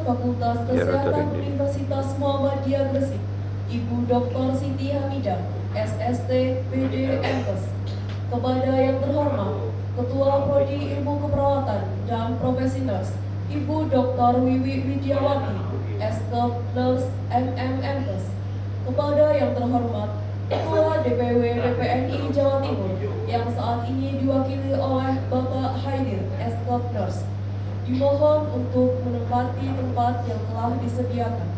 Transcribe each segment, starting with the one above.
Fakultas Kesehatan Universitas Muhammadiyah Gresik, Ibu Dr. Siti Hamidah, SST, BD, MPes. Kepada yang terhormat, Ketua Prodi Ilmu Keperawatan dan Profesi Nurse, Ibu Dr. Wiwi Widiawati, Eskep Nurse, MM, MPes. Kepada yang terhormat, Ketua DPW BPNI Jawa Timur yang saat ini diwakili oleh Bapak Haidir, Eskep Nurse. Dimohon untuk menempati tempat yang telah disediakan.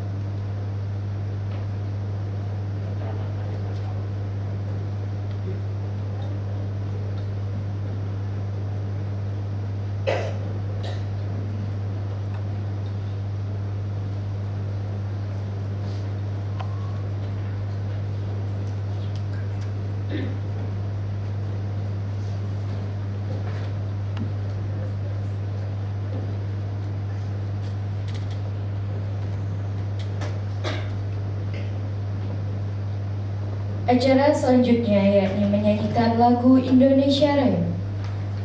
Acara selanjutnya yakni menyanyikan lagu Indonesia Raya.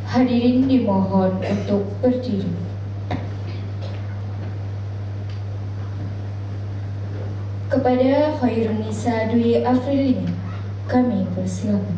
Hadirin dimohon untuk berdiri. Kepada Khairunisa Dwi Afrilini, kami persilakan.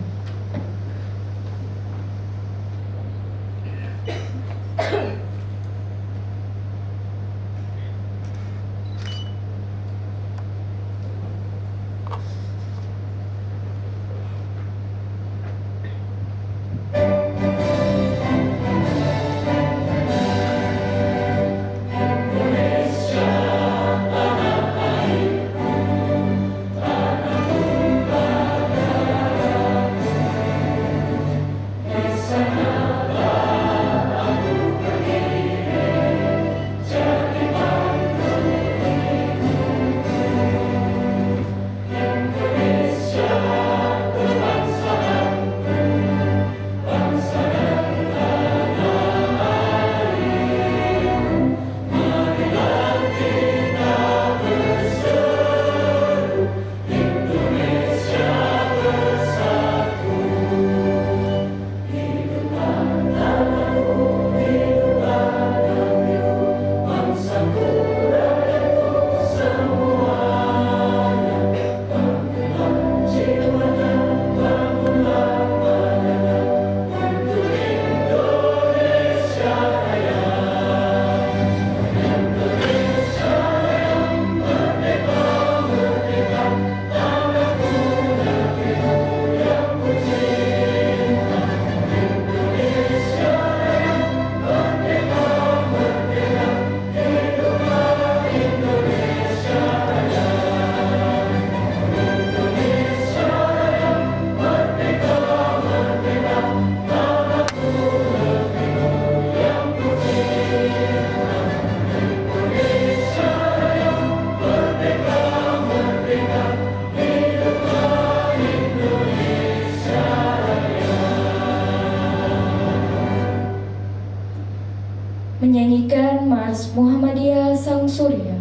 Menyanyikan Mars Muhammadiyah Sang Surya.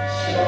Shine.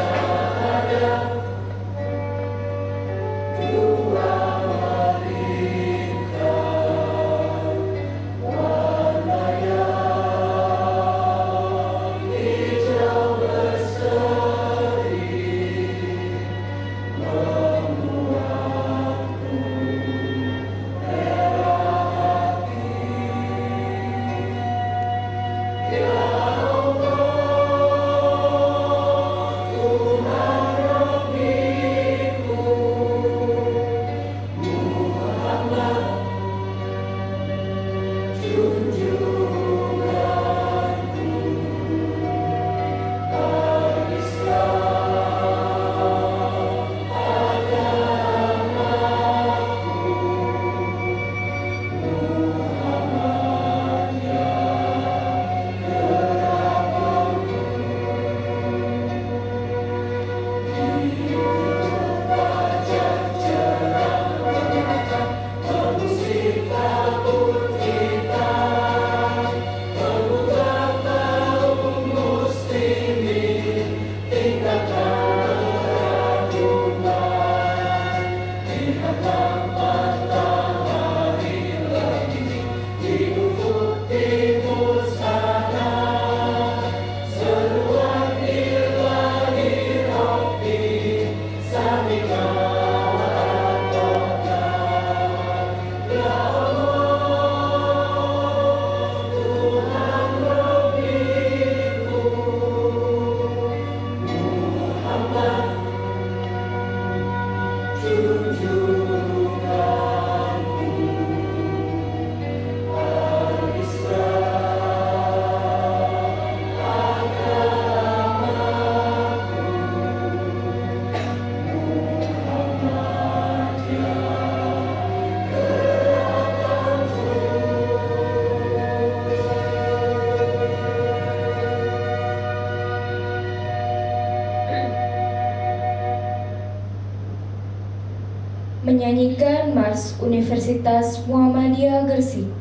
menyanyikan Mars Universitas Muhammadiyah Gresik.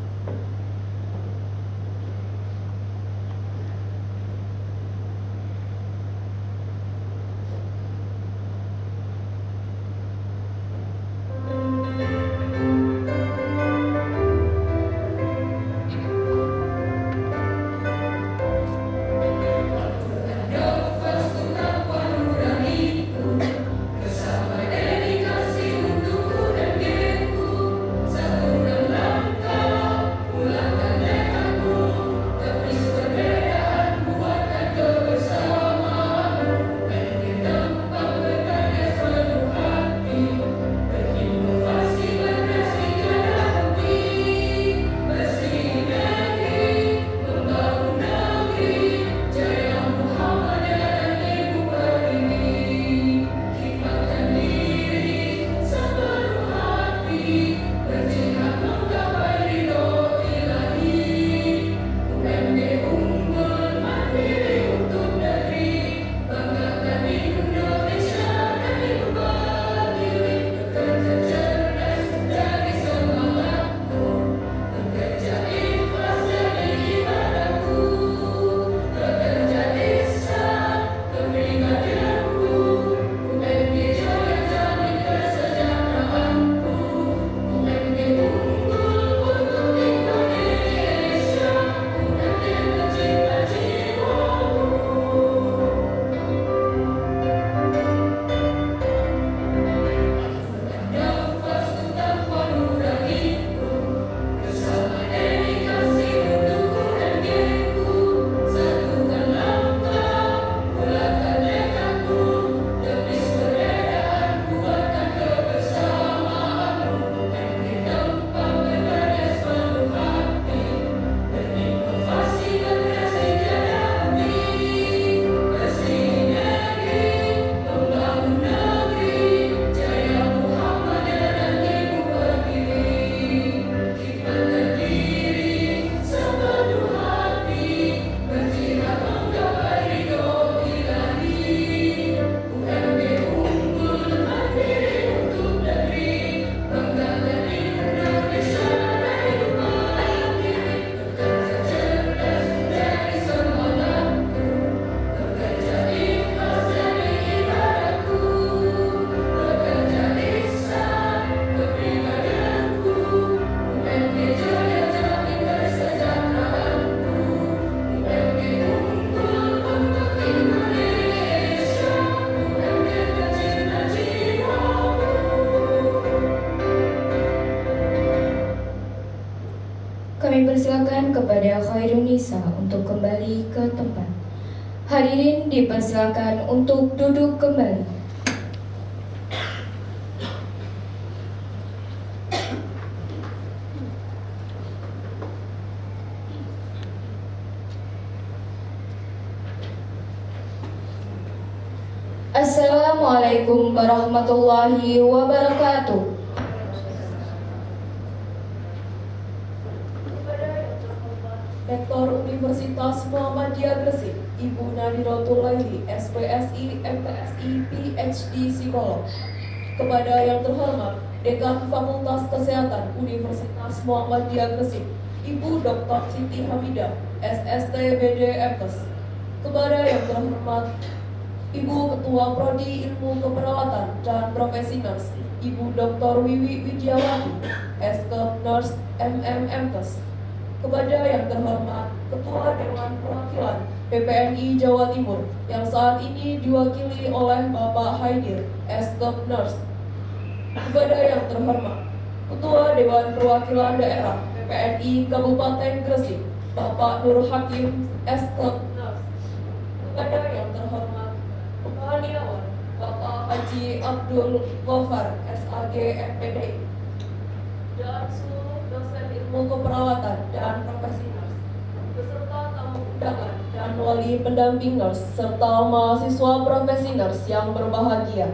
Kami persilakan kepada Khairunisa untuk kembali ke tempat. Hadirin dipersilakan untuk duduk kembali. Assalamualaikum warahmatullahi wabarakatuh. Rektor Universitas Muhammadiyah Gresik, Ibu Nadiratul Laili, SPSI, MTSI, PhD Psikolog. Kepada yang terhormat Dekan Fakultas Kesehatan Universitas Muhammadiyah Gresik, Ibu Dr. Siti Hamidah, SST BD MPes. Kepada yang terhormat Ibu Ketua Prodi Ilmu Keperawatan dan Profesi Nurse, Ibu Dr. Wiwi Widiawati, SKep Nurse MMMKes. Kepada yang terhormat Ketua Dewan Perwakilan PPNI Jawa Timur yang saat ini diwakili oleh Bapak Haidir, SKep Nurse. Kepada yang terhormat Ketua Dewan Perwakilan Daerah PPNI Kabupaten Gresik, Bapak Nur Hakim, SKep Nurse. Kepada yang terhormat Kepaniawan Bapak Haji Abdul Ghaffar, SAG MPD, dan seluruh dosen ilmu keperawatan dan profesi nurse, beserta tamu undangan dan wali pendamping nurse, serta mahasiswa profesi nurse yang berbahagia.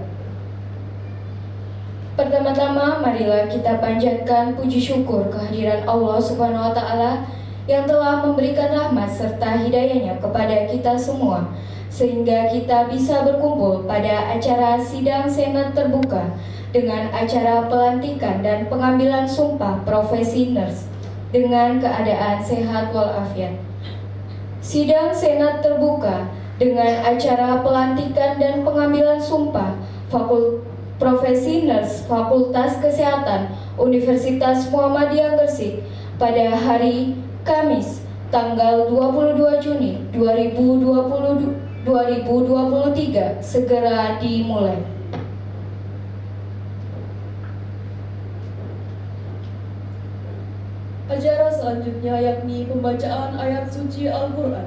Pertama-tama marilah kita panjatkan puji syukur kehadiran Allah Subhanahu wa taala yang telah memberikan rahmat serta hidayahnya kepada kita semua, sehingga kita bisa berkumpul pada acara sidang senat terbuka dengan acara pelantikan dan pengambilan sumpah profesi nurse dengan keadaan sehat walafiat. Sidang senat terbuka dengan acara pelantikan dan pengambilan sumpah profesi nurse Fakultas Kesehatan Universitas Muhammadiyah Gresik pada hari Kamis tanggal 22 Juni 2023 segera dimulai. Acara selanjutnya yakni pembacaan ayat suci Al-Quran.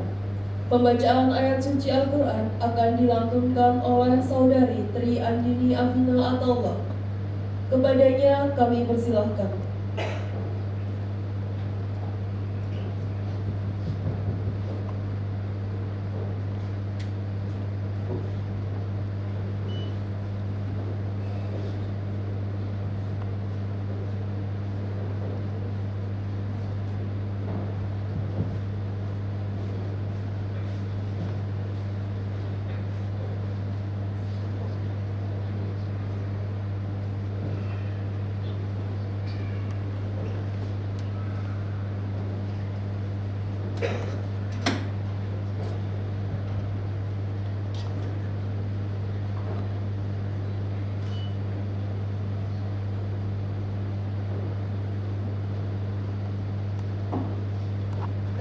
Pembacaan ayat suci Al-Quran akan dilantunkan oleh Saudari Tri Andini Afina Ataullah. Kepadanya kami persilahkan.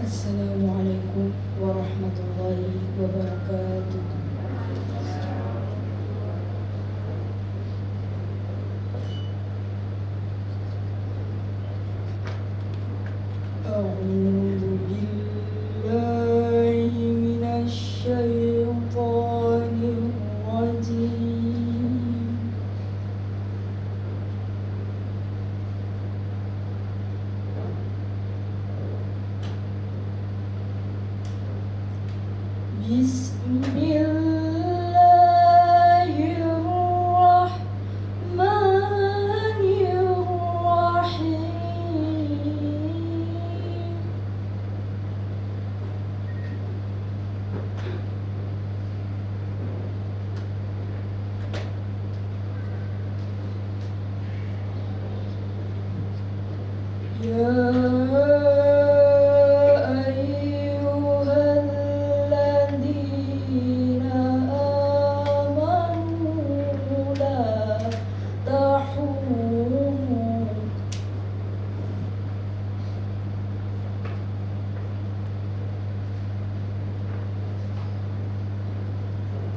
Assalamualaikum warahmatullahi wabarakatuh. A'udzu billahi minasy syaithanir rajim.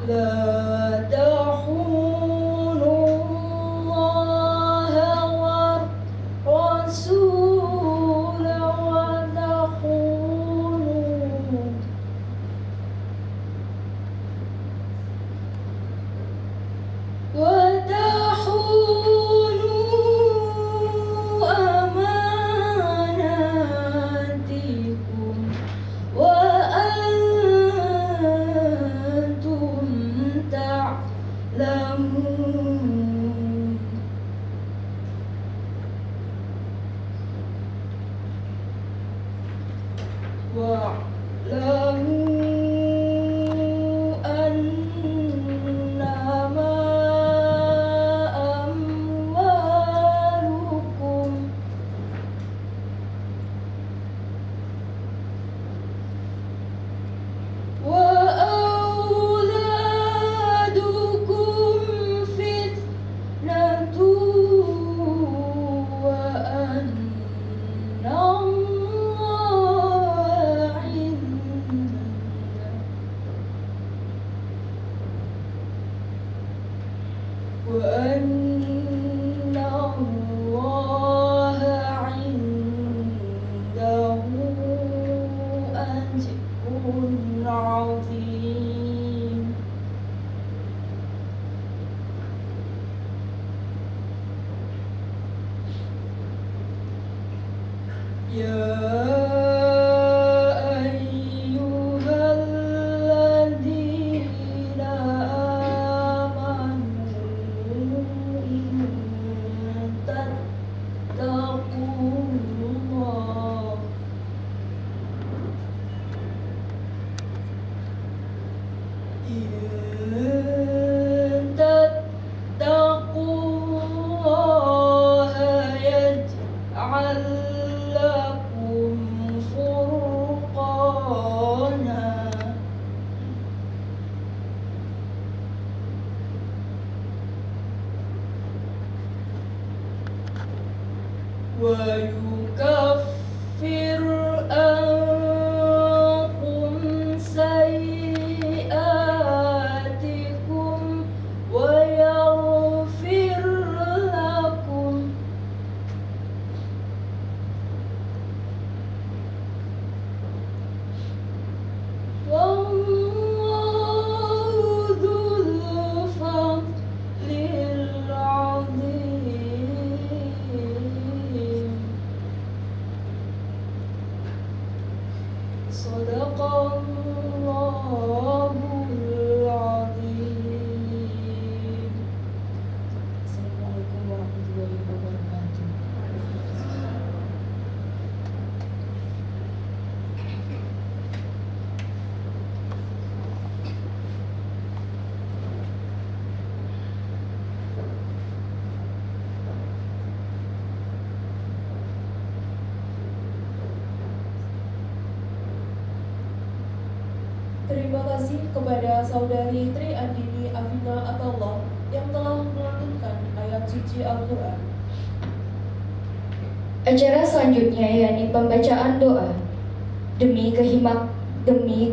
لا تخونوا الله والرسول وتخونوا أماناتكم وأنتم تعلمون. واعلموا أنما أموالكم وأولادكم فتنة وأن الله عنده أجر عظيم. يا أيها الذين آمنوا إن تتقوا الله إن تتقوا الله يجعل لكم فرقانا ويكفر عنكم سيئاتكم ويغفر لكم والله ذو الفضل العظيم صدق الله العظيم. Assalamualaikum warahmatullahi wabarakatuh. Terima kasih kepada Saudari Tri Andini Afina Atallah yang telah melantunkan ayat suci Al-Quran. Acara selanjutnya yakni pembacaan doa. Demi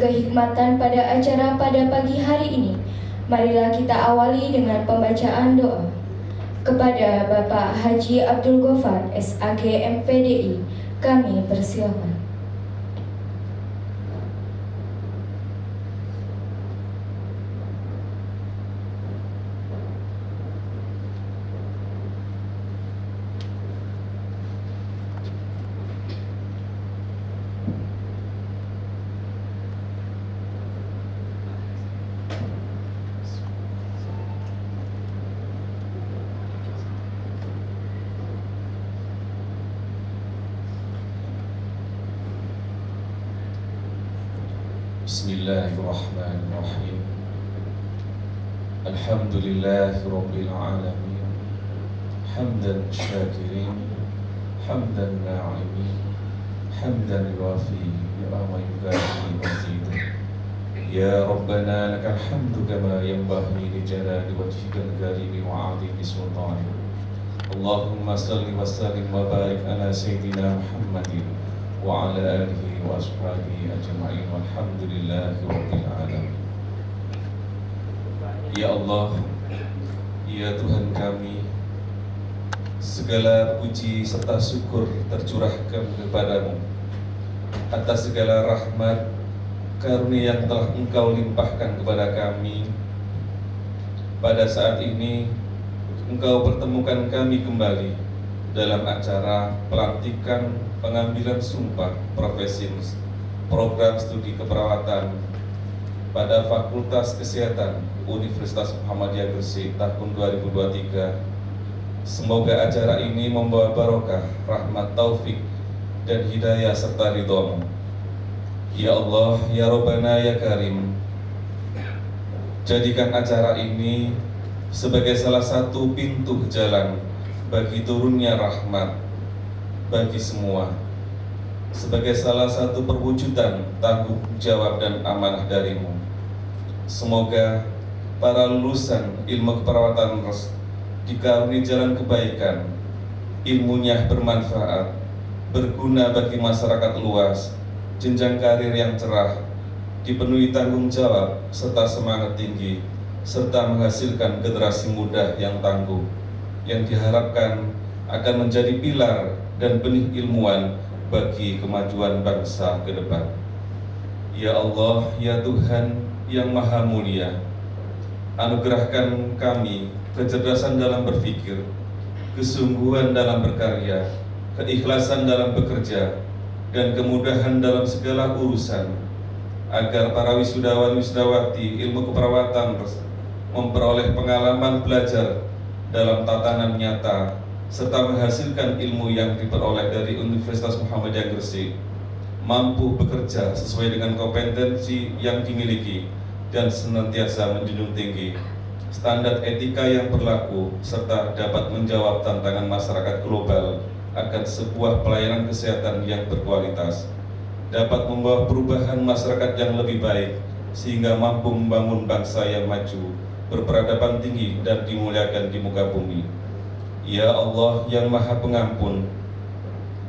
kehikmatan pada acara pada pagi hari ini, marilah kita awali dengan pembacaan doa. Kepada Bapak Haji Abdul Ghaffar, SAG MPDI, kami persilakan. Bismillahirrahmanirrahim. Alhamdulillahirabbil alamin. Hamdan syakirin, hamdan na'imin, hamdan yuwafi ni'ama yukafi mazidah. Ya Rabbana lakal hamdu kama yanbaghi li jalali wajhikal karimi wa 'azimi sultanik. Allahumma salli wa sallim wa barik ala sayyidina Muhammadin wa ala alihi wa ashabihi ajma'in walhamdulillahi rabbil alamin. Ya Allah, ya Tuhan kami, segala puji serta syukur tercurahkan kepadamu atas segala rahmat karunia yang telah Engkau limpahkan kepada kami. Pada saat ini Engkau pertemukan kami kembali dalam acara pelantikan pengambilan sumpah profesi program studi keperawatan pada Fakultas Kesehatan Universitas Muhammadiyah Gresik tahun 2023. Semoga acara ini membawa barokah, rahmat, taufik, dan hidayah serta ridho-Mu. Ya Allah, ya Rabbana, ya Karim, jadikan acara ini sebagai salah satu pintu jalan bagi turunnya rahmat bagi semua, sebagai salah satu perwujudan tanggung jawab dan amanah dari-Mu. Semoga para lulusan ilmu keperawatan dikaruniai jalan kebaikan, ilmunya bermanfaat, berguna bagi masyarakat luas, jenjang karir yang cerah, dipenuhi tanggung jawab serta semangat tinggi, serta menghasilkan generasi muda yang tangguh, yang diharapkan akan menjadi pilar dan benih ilmuwan bagi kemajuan bangsa ke depan. Ya Allah, ya Tuhan yang Maha Mulia, anugerahkan kami kecerdasan dalam berpikir, kesungguhan dalam berkarya, keikhlasan dalam bekerja, dan kemudahan dalam segala urusan, agar para wisudawan-wisudawati ilmu keperawatan memperoleh pengalaman belajar dalam tatanan nyata, serta menghasilkan ilmu yang diperoleh dari Universitas Muhammadiyah Gresik, mampu bekerja sesuai dengan kompetensi yang dimiliki dan senantiasa menjunjung tinggi standar etika yang berlaku serta dapat menjawab tantangan masyarakat global akan sebuah pelayanan kesehatan yang berkualitas, dapat membawa perubahan masyarakat yang lebih baik sehingga mampu membangun bangsa yang maju, berperadaban tinggi dan dimuliakan di muka bumi. Ya Allah yang Maha Pengampun,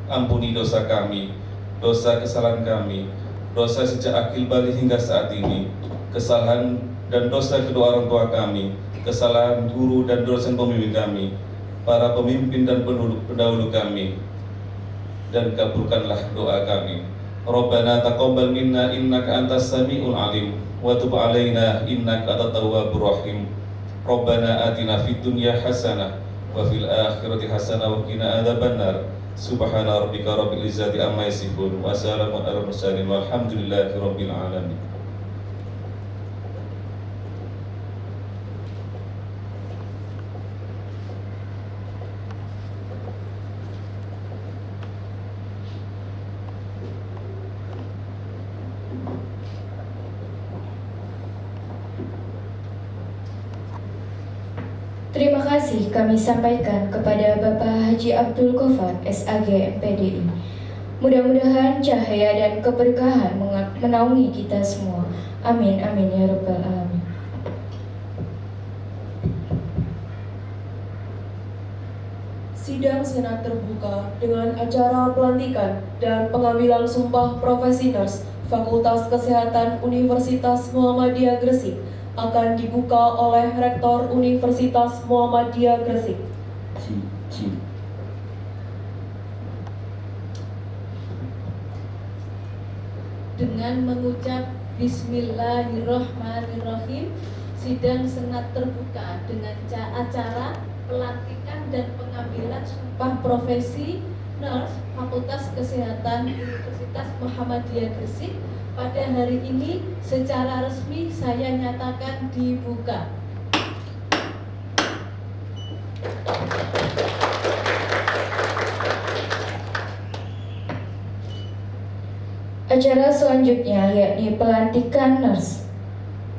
ampuni dosa kami, dosa kesalahan kami, dosa sejak akil balik hingga saat ini, kesalahan dan dosa kedua orang tua kami, kesalahan guru dan dosen pembimbing kami, para pemimpin dan pendahulu kami, dan kabulkanlah doa kami. Rabbana taqabbal minna innaka antas samiul alim wa tub alaina innaka antat tawwabur rahim. Rabbana atina fid dunya hasanah wa fil akhirati hasanah wa qina adzabannar. Subhana rabbika rabbil izzati amma yasifun wa salamun alal mursalin walhamdulillahi rabbil alamin. Terima kasih kami sampaikan kepada Bapak Haji Abdul Ghaffar, SAG MPDI. Mudah-mudahan cahaya dan keberkahan menaungi kita semua. Amin, amin ya rabbal alamin. Sidang Senat terbuka dengan acara pelantikan dan pengambilan sumpah profesi nurs Fakultas Kesehatan Universitas Muhammadiyah Gresik akan dibuka oleh Rektor Universitas Muhammadiyah Gresik. Dengan mengucap Bismillahirrahmanirrahim, sidang Senat terbuka dengan acara pelantikan dan pengambilan sumpah profesi nurs Fakultas Kesehatan Universitas Muhammadiyah Gresik pada hari ini secara resmi saya nyatakan dibuka. Acara selanjutnya yakni pelantikan nurs.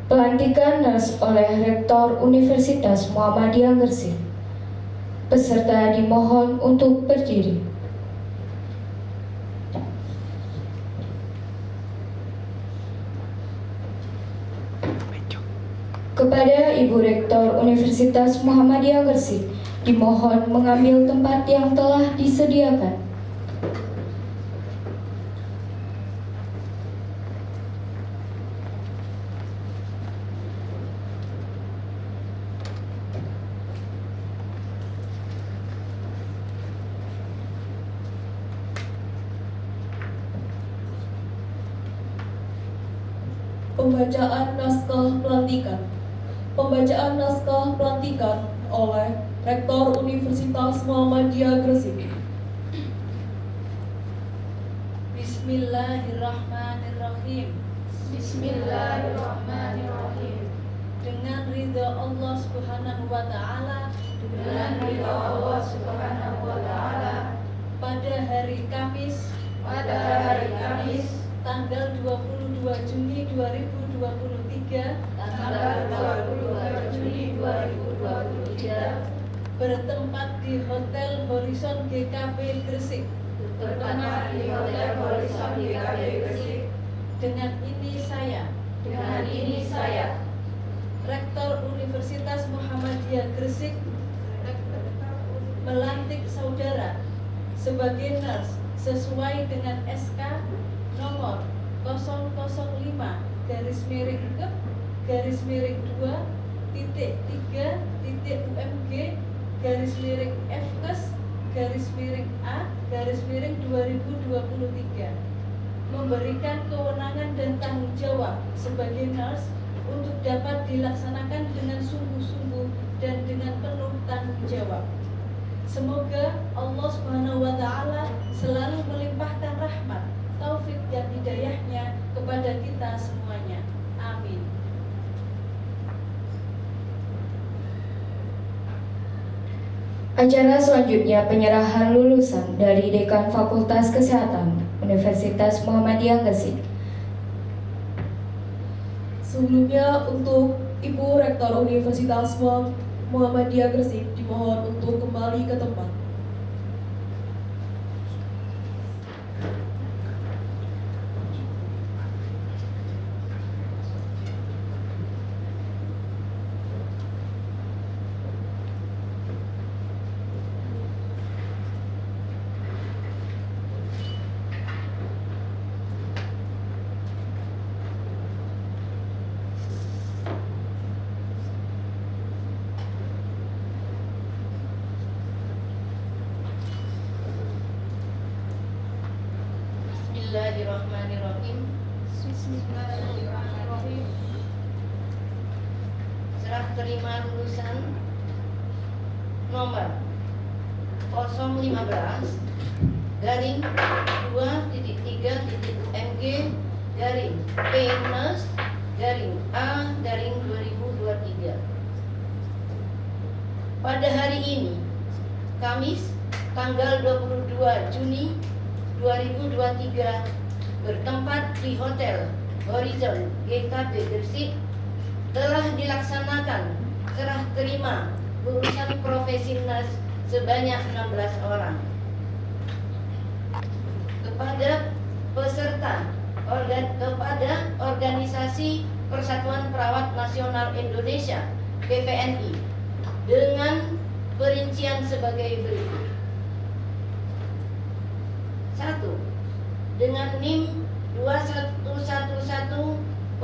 Pelantikan nurs oleh Rektor Universitas Muhammadiyah Gresik. Peserta dimohon untuk berdiri. Kepada Ibu Rektor Universitas Muhammadiyah Gresik, dimohon mengambil tempat yang telah disediakan. Pembacaan naskah pelantikan. Pembacaan naskah pelantikan oleh Rektor Universitas Muhammadiyah Gresik. Bismillahirrahmanirrahim. Bismillahirrahmanirrahim. Dengan ridha Allah Subhanahu wa taala, Dengan ridha Allah Subhanahu wa taala, pada hari Kamis pada hari Kamis tanggal 22 Juni 2023 tanggal 22 Juni 2023 bertempat di Hotel Horizon GKP Gresik. bertempat di Hotel Horizon GKP Gresik. Dengan ini saya Rektor Universitas Muhammadiyah Gresik melantik saudara sebagai nurs sesuai dengan SK nomor 0,02-2-UMG-FKES-A-2023 memberikan kewenangan dan tanggung jawab sebagai nurs untuk dapat dilaksanakan dengan sungguh-sungguh dan dengan penuh tanggung jawab. Semoga Allah Subhanahu wa taala selalu melimpahkan rahmat, taufik dan hidayahnya kepada kita semuanya. Amin. Acara selanjutnya penyerahan lulusan dari Dekan Fakultas Kesehatan Universitas Muhammadiyah Gresik. Sebelumnya untuk Ibu Rektor Universitas Muhammadiyah Gresik dimohon untuk kembali ke tempat. Bismillahirrahmanirrahim. Bismillahirrahmanirrahim. Serah terima lulusan nomor 015 garing 2.3.MG garing PNS garing A garing 2023. Pada hari ini, Kamis, tanggal 22 Juni 2023, bertempat di Hotel Horizon GKP Gresik, telah dilaksanakan serah terima lulusan profesi nurse sebanyak 16 orang. Kepada peserta, kepada Organisasi Persatuan Perawat Nasional Indonesia (PPNI) dengan perincian sebagai berikut. 1. Dengan NIM 21110808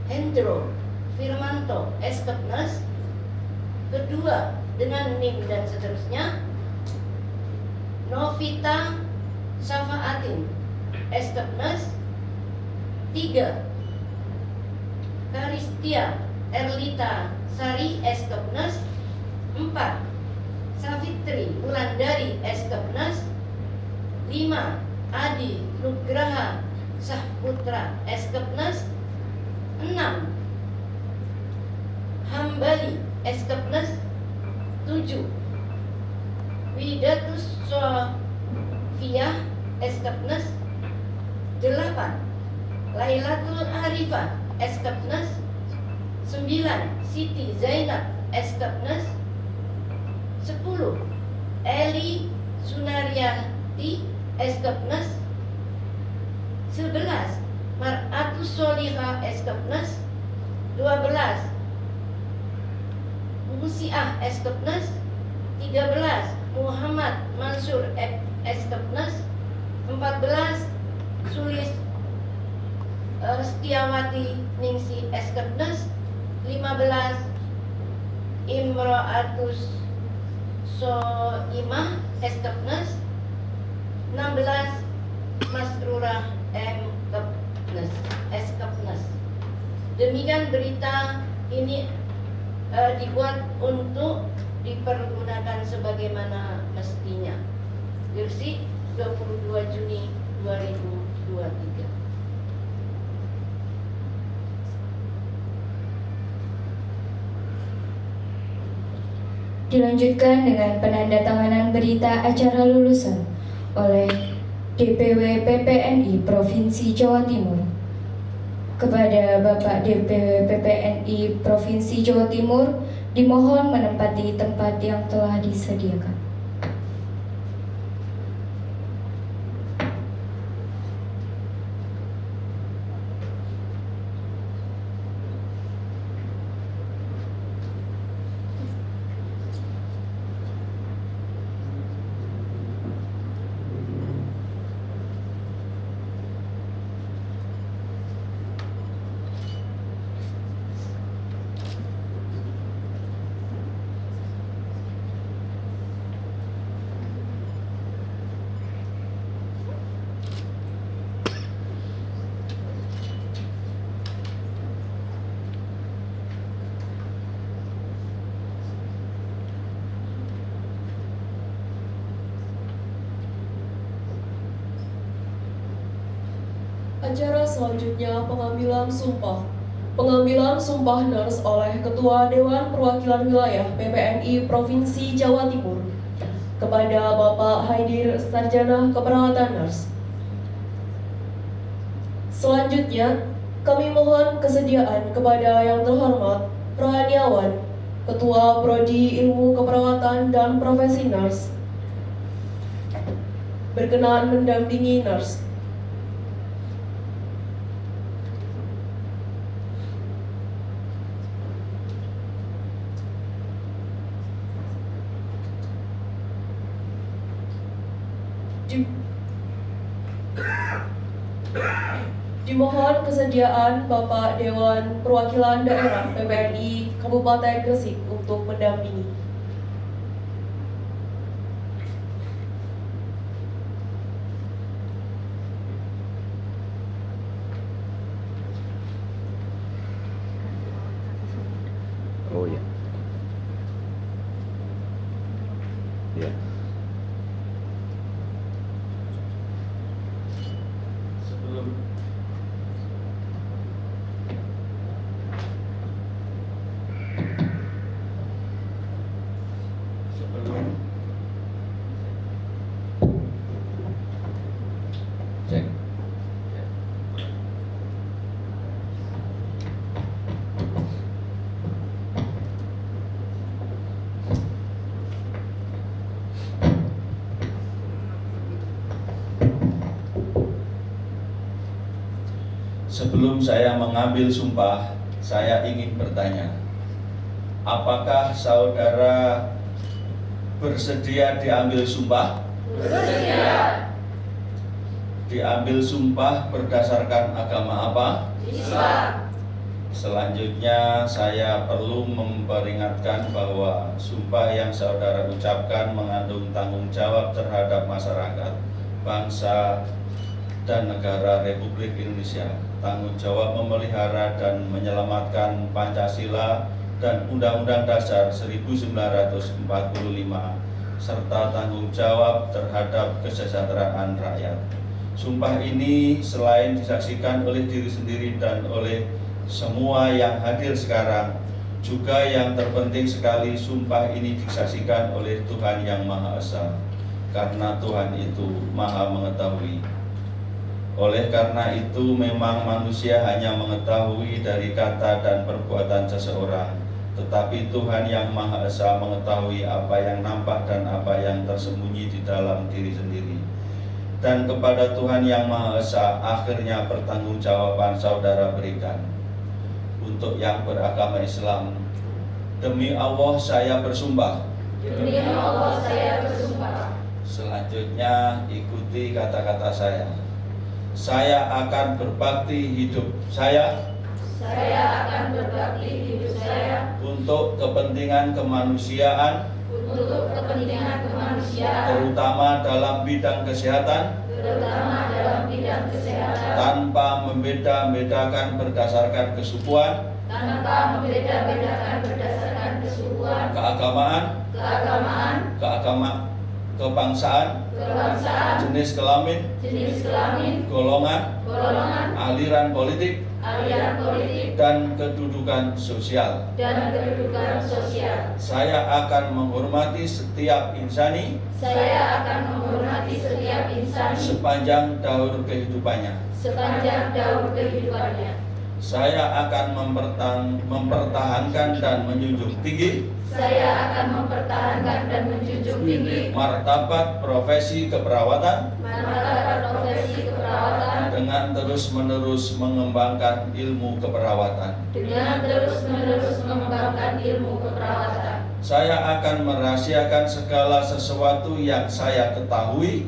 Hendro Firmanto Eskepnes. Kedua, dengan NIM dan seterusnya, Novita Syafaatin Eskepnes. 3. Karistia Erlita Sari Eskepnes. 4. Savitri Wulandari Eskepnes. 5. Adi Nugraha Sahputra Eskepnes. 6. Hambali Eskepnes. 7. Widatus Sofiah Eskepnes. 8. Lailatul Arifah Eskepnes. 9. Siti Zainab Eskepnes. 10. Eli Sunaryati Eskepnes. 11. Mar'atus Soliha Eskepnes. 12. Musiah Eskepnes. 13. Muhammad Mansur Eskepnes. 14. Sulis Setiawati Ningsi Eskepnes. 15. Imro'atus Soimah Eskepnes. 16. Masrurah M. Eskepnes. Demikian berita ini dibuat untuk dipergunakan sebagaimana mestinya. Gresik, 22 Juni 2023. Dilanjutkan dengan penandatanganan berita acara lulusan oleh DPW PPNI Provinsi Jawa Timur. Kepada Bapak DPW PPNI Provinsi Jawa Timur, dimohon menempati tempat yang telah disediakan. Acara selanjutnya pengambilan sumpah. Pengambilan sumpah nurse oleh Ketua Dewan Perwakilan Wilayah PPNI Provinsi Jawa Timur kepada Bapak Haidir Sarjana Keperawatan Nurse. Selanjutnya, kami mohon kesediaan kepada yang terhormat Rohaniawan, Ketua Prodi Ilmu Keperawatan dan Profesi Nurse, berkenan mendampingi nurse. Dimohon kesediaan Bapak Dewan Perwakilan Daerah PPNI Kabupaten Gresik untuk mendampingi. Oh ya. Ya. Sebelum cek. Ya. Sebelum saya mengambil sumpah, saya ingin bertanya, apakah saudara bersedia diambil sumpah? Bersedia. Diambil sumpah berdasarkan agama apa? Islam. Selanjutnya saya perlu memperingatkan bahwa sumpah yang saudara ucapkan mengandung tanggung jawab terhadap masyarakat, bangsa, dan negara Republik Indonesia. Tanggung jawab memelihara dan menyelamatkan Pancasila dan Undang-Undang Dasar 1945, serta tanggung jawab terhadap kesejahteraan rakyat. Sumpah ini selain disaksikan oleh diri sendiri dan oleh semua yang hadir sekarang, juga yang terpenting sekali, sumpah ini disaksikan oleh Tuhan Yang Maha Esa, karena Tuhan itu Maha Mengetahui. Oleh karena itu memang manusia hanya mengetahui dari kata dan perbuatan seseorang, tetapi Tuhan Yang Maha Esa mengetahui apa yang nampak dan apa yang tersembunyi di dalam diri sendiri. Dan kepada Tuhan Yang Maha Esa akhirnya pertanggungjawaban saudara berikan. Untuk yang beragama Islam, demi Allah saya bersumpah. Demi Allah saya bersumpah. Selanjutnya ikuti kata-kata saya. Saya akan berbakti hidup saya. Saya akan berbakti hidup saya Untuk kepentingan kemanusiaan, untuk kepentingan kemanusiaan, terutama dalam bidang kesehatan, terutama dalam bidang kesehatan, tanpa membeda-bedakan berdasarkan kesukuan, tanpa membeda-bedakan berdasarkan kesukuan, keagamaan, kebangsaan, jenis kelamin, golongan, aliran politik, dan kedudukan sosial. Saya akan menghormati setiap insani sepanjang daur kehidupannya. Saya akan mempertahankan dan menjunjung tinggi martabat profesi keperawatan dengan terus-menerus mengembangkan ilmu keperawatan. Saya akan merahasiakan segala sesuatu yang saya ketahui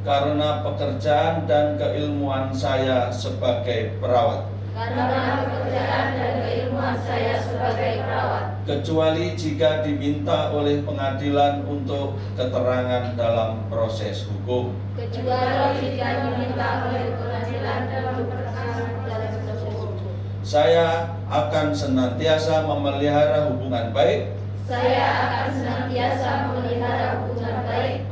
karena pekerjaan dan keilmuan saya sebagai perawat. Kecuali jika diminta oleh pengadilan untuk keterangan dalam proses hukum. Saya akan senantiasa memelihara hubungan baik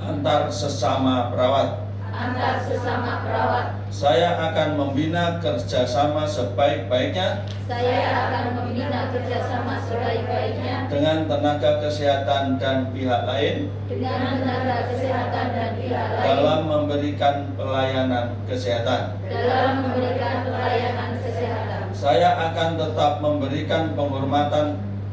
antar sesama perawat antar sesama perawat. Saya akan membina kerjasama sebaik-baiknya Saya akan membina kerjasama sebaik-baiknya dengan tenaga kesehatan dan pihak lain dengan tenaga kesehatan dan pihak lain dalam memberikan pelayanan kesehatan. dalam memberikan pelayanan kesehatan. Saya akan tetap memberikan penghormatan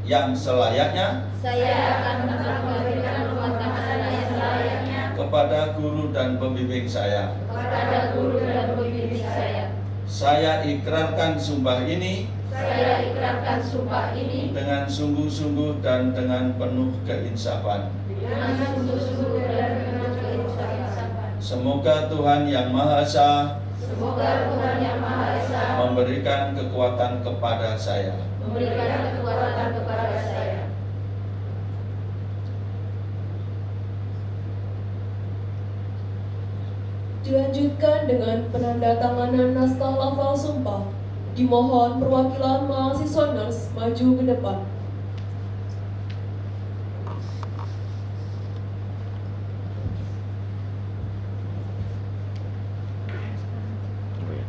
yang selayaknya Saya akan tetap memberikan penghormatan yang selayaknya kepada guru dan pembimbing saya. kepada guru dan pembimbing saya. Saya ikrarkan sumpah ini Saya ikrarkan sumpah ini dengan sungguh-sungguh dan dengan penuh keinsafan. dengan sungguh-sungguh dan penuh keinsafan. Semoga Tuhan Yang Maha Esa Semoga Tuhan Yang Maha Esa memberikan kekuatan kepada saya. memberikan kekuatan kepada saya. Dilanjutkan dengan penandatanganan naskah lafal sumpah. Dimohon perwakilan mahasiswa NERS maju ke depan. Oh ya.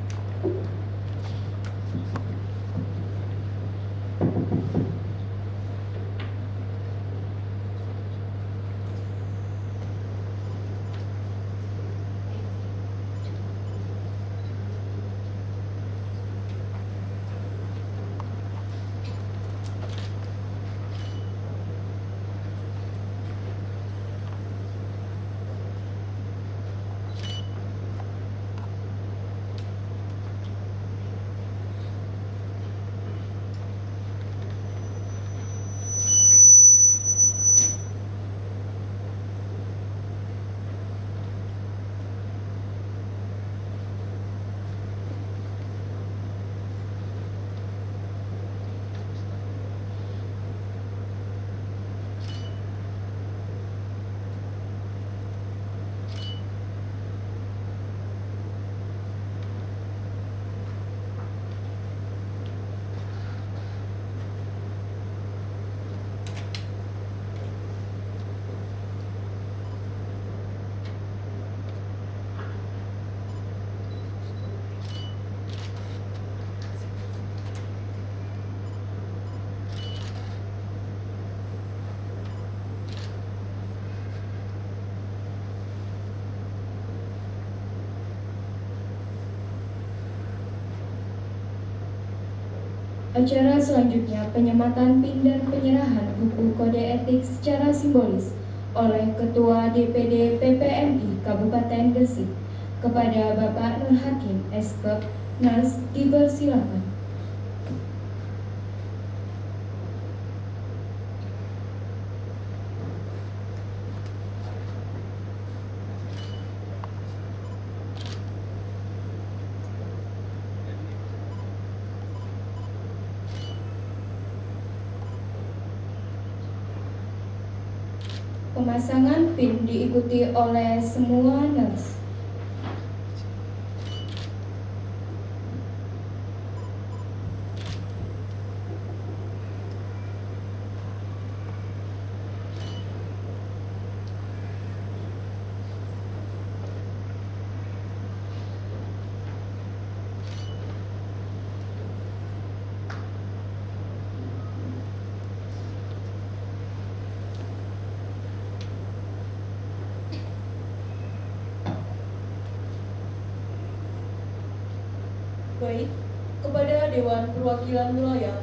Acara selanjutnya penyematan PIN dan penyerahan buku kode etik secara simbolis oleh Ketua DPD PPMI Kabupaten Gresik kepada Bapak Nur Hakim SK NERS dipersilakan. Pemasangan PIN diikuti oleh semua NERS. Baik, kepada Dewan Perwakilan Wilayah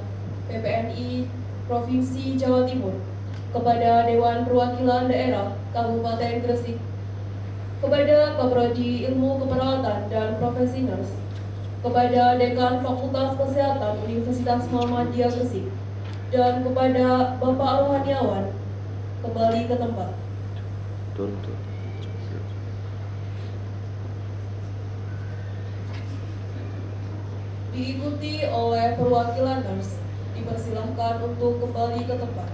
PPNI Provinsi Jawa Timur, kepada Dewan Perwakilan Daerah Kabupaten Gresik, kepada Kaprodi Ilmu Keperawatan dan Profesi NERS, kepada Dekan Fakultas Kesehatan Universitas Muhammadiyah Gresik, dan kepada Bapak Rohaniawan, kembali ke tempat. Turun. Diikuti oleh perwakilan NERS, dipersilahkan untuk kembali ke tempat.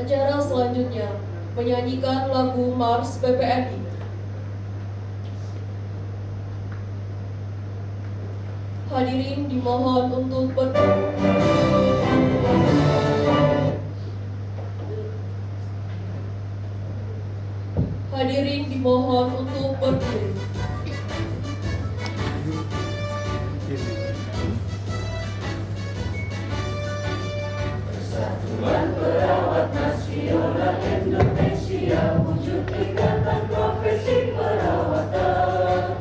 Acara selanjutnya menyanyikan lagu Mars PPNI. Hadirin dimohon untuk Hadirin dimohon untuk berdiri. Persatuan Perawat Nasional Indonesia, wujud ikatan profesi perawatan,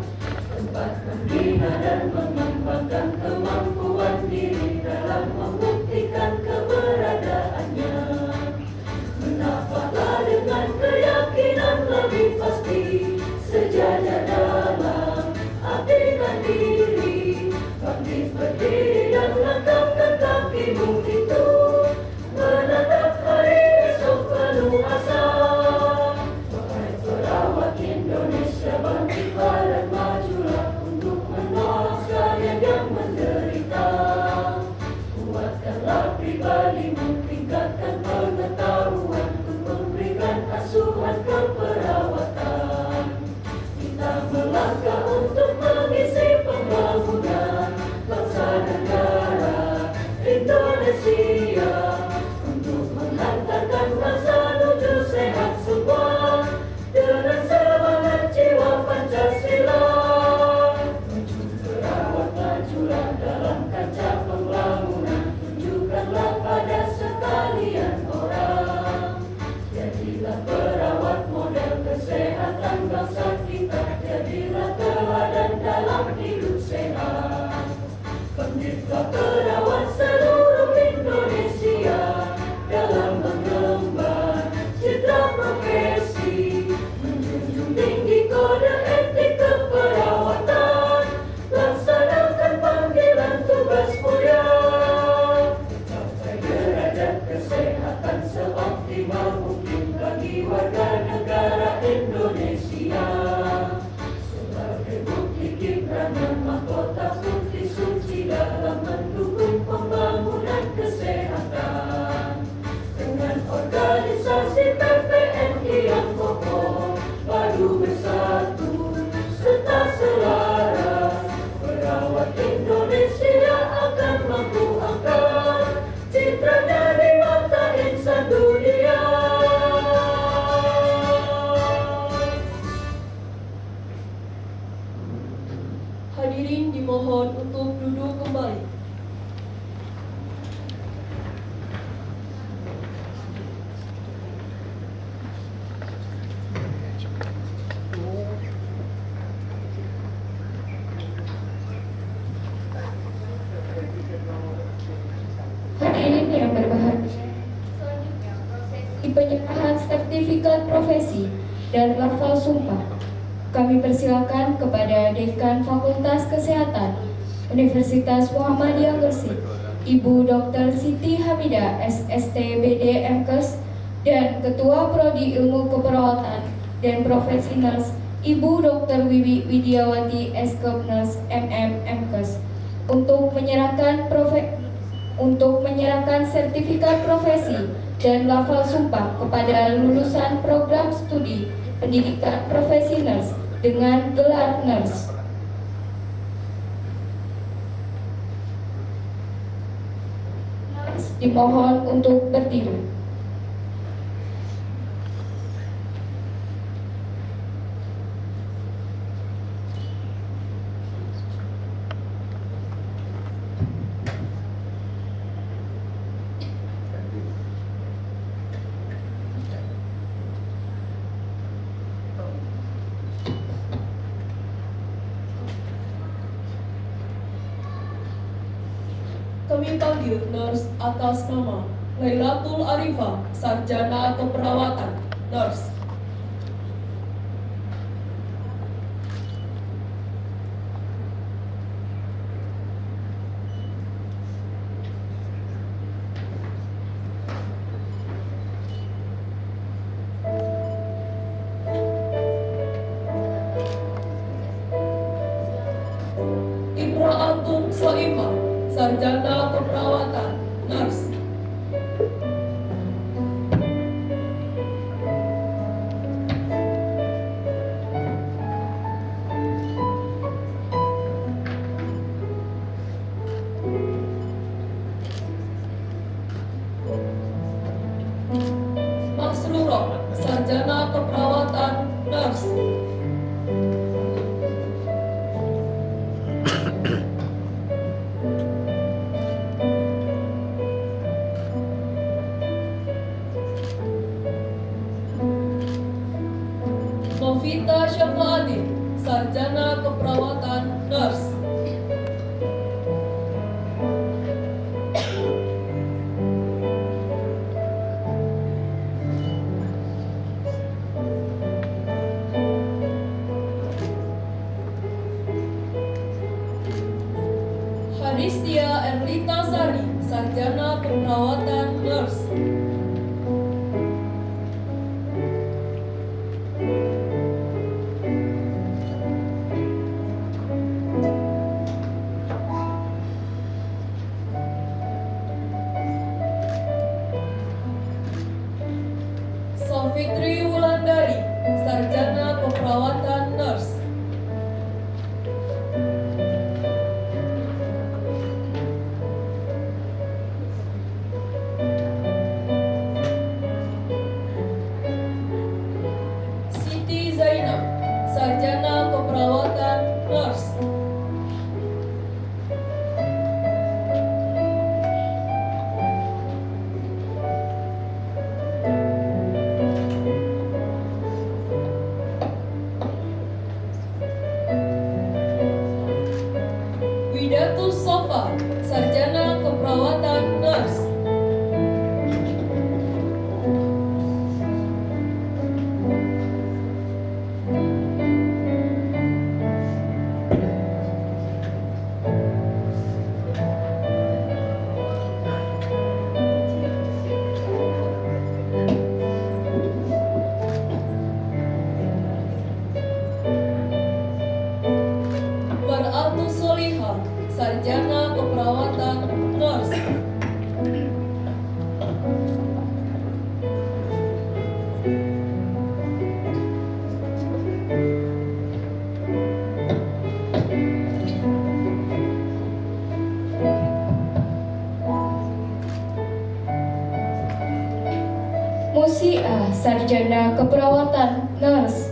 tempat membina dan mengembangkan kemampuan diri dalam membuktikan keberadaannya. Menapaklah dengan keyakinan lebih pasti, sejajar dalam abdikan diri, bangkit berdiri dan langkahkan kakimu itu, menatap hari esok penuh asa. Wahai perawat Indonesia, bangkitlah dan majulah untuk menolong sekalian yang menderita. Kuatkanlah pribadimu, tingkatkan pengetahuan untuk memberikan asuhan keperawatan. Kita melangkah untuk mengisi pembangunan bangsa negara Indonesia, untuk menghantarkan bangsa menuju sehat semua dengan semangat jiwa Pancasila. Maju perawat, majulah dalam kancah pembangunan, tunjukkanlah pada sekalian orang. Jadilah perawat model kesehatan bangsa kita, jadilah teladan dalam hidup sehat. Bangkitlah perawat seluruh Indonesia dalam mengemban citra profesi, menjunjung tinggi kode etik keperawatan, laksanakan panggilan tugas mulia, mencapai derajat kesehatan seoptimal mungkin bagi warga negara Indonesia. Sebagai bukti kiprah dan mahkota putih suci dalam mendukung pembangunan kesehatan, dengan organisasi PPNI yang kokoh, padu bersatu serta selaras, perawat Indonesia akan mampu angkat citranya di mata insan dunia. Hadirin dimohon untuk duduk kembali. Hadirin yang berbahagia, di penyerahan sertifikat profesi dan lafal sumpah, kami persilakan kepada Dekan Fakultas Kesehatan Universitas Muhammadiyah Gresik, Ibu Dr. Siti Hamidah, SST BD MKes, dan Ketua Prodi Ilmu Keperawatan dan Profesi Nurse, Ibu Dr. Wiwi Widiawati, SKep Nurse MM MKes, untuk menyerahkan sertifikat profesi dan lafal sumpah kepada lulusan program studi pendidikan profesi nurse dengan gelar nurse. Dimohon untuk berdiri. Kami panggil nurse atas nama Lailatul Arifah, Sarjana Keperawatan, nurse. Ibra'atun Soimah, Sarjana Keperawatan, nurse. Anistia Erlita Sari, Sarjana Keperawatan Nurse. Sofitri Wulandari, Sarjana Keperawatan Nurse. Siti Zainab, Sarjana Keperawatan Nurse. Widatus Sofa, Sarjana Keperawatan Nurse. Baratus Soliha, Sarjana Keperawatan Nurse. Musia, Sarjana Keperawatan Nurse.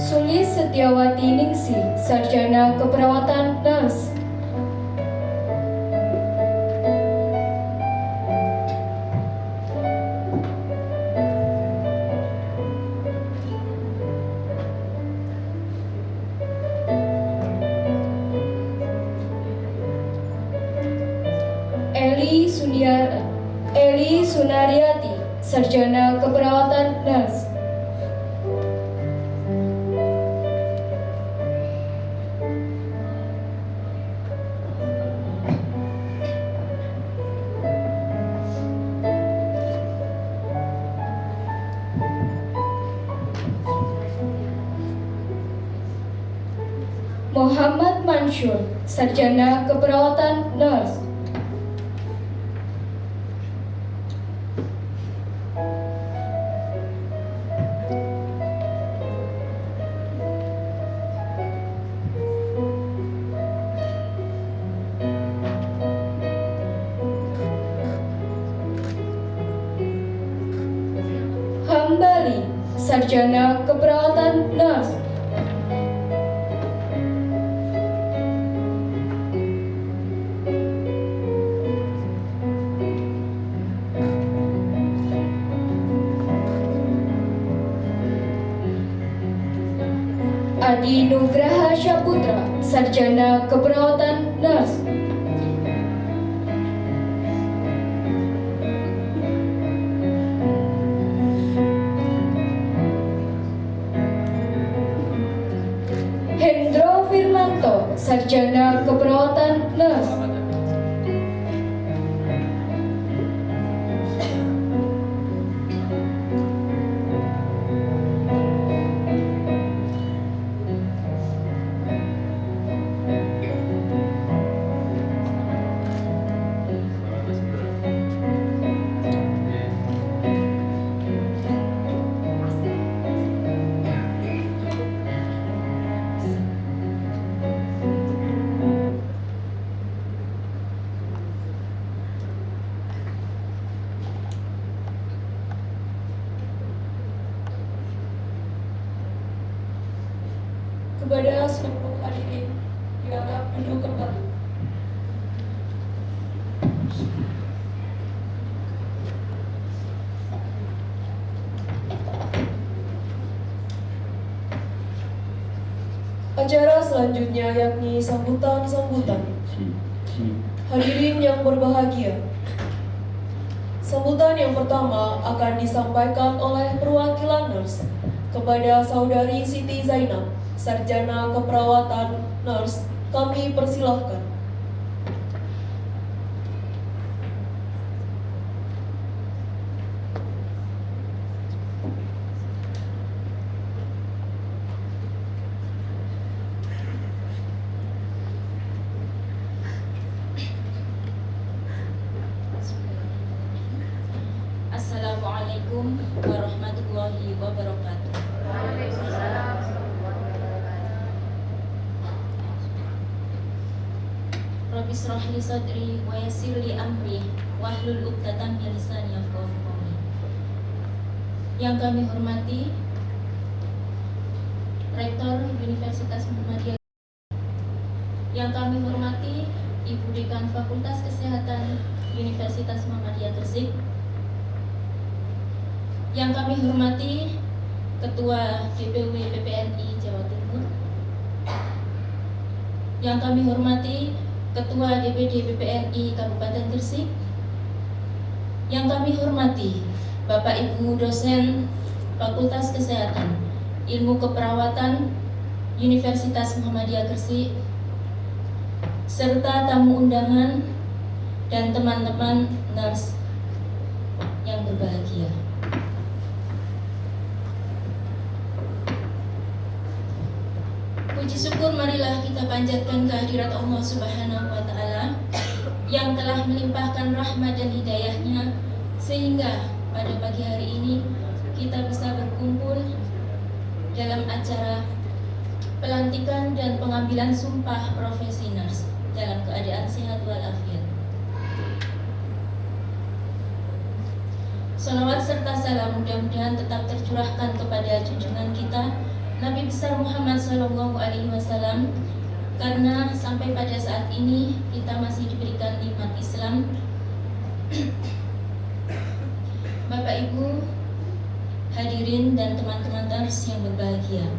Sulis Setiawati Ningsi, Sarjana Keperawatan Nurse. Eli Sunaryati, Sarjana Keperawatan Nurse. Muhammad Mansur, Sarjana Keperawatan Nurse. Hambali, Sarjana Keperawatan Nurse. Adi Nugraha Syaputra, Sarjana Keperawatan Nurse. Hendro Firmanto, Sarjana Keperawatan Nurse. Kepada seluruh hadirin, diharap duduk kembali. Acara selanjutnya yakni sambutan-sambutan. Hadirin yang berbahagia, sambutan yang pertama akan disampaikan oleh perwakilan nurse kepada Saudari Siti Zainab, Sarjana Keperawatan Nurse. Kami persilahkan. Assalamualaikum warahmatullahi wabarakatuh. Rabbi shrah li sadri wa yassir li amri wahlul 'uqdatam min lisani yafqahu qawli. Yang kami hormati Rektor Universitas Muhammadiyah, yang kami hormati Ibu Dekan Fakultas Kesehatan Universitas Muhammadiyah Gresik, yang kami hormati Ketua DPW PPNI Jawa Timur, yang kami hormati Ketua DPD PPNI Kabupaten Gresik, yang kami hormati Bapak Ibu dosen Fakultas Kesehatan Ilmu Keperawatan Universitas Muhammadiyah Gresik, serta tamu undangan dan teman-teman nurse yang berbahagia. Puji syukur marilah kita panjatkan kehadirat Allah Subhanahu wa Ta'ala yang telah melimpahkan rahmat dan hidayahnya sehingga pada pagi hari ini kita bisa berkumpul dalam acara pelantikan dan pengambilan sumpah profesi nurse dalam keadaan sehat walafiat. Salawat serta salam mudah-mudahan tetap tercurahkan kepada junjungan kita Nabi besar Muhammad SAW, karena sampai pada saat ini kita masih diberikan nikmat Islam. Bapak Ibu hadirin dan teman-teman nurse yang berbahagia,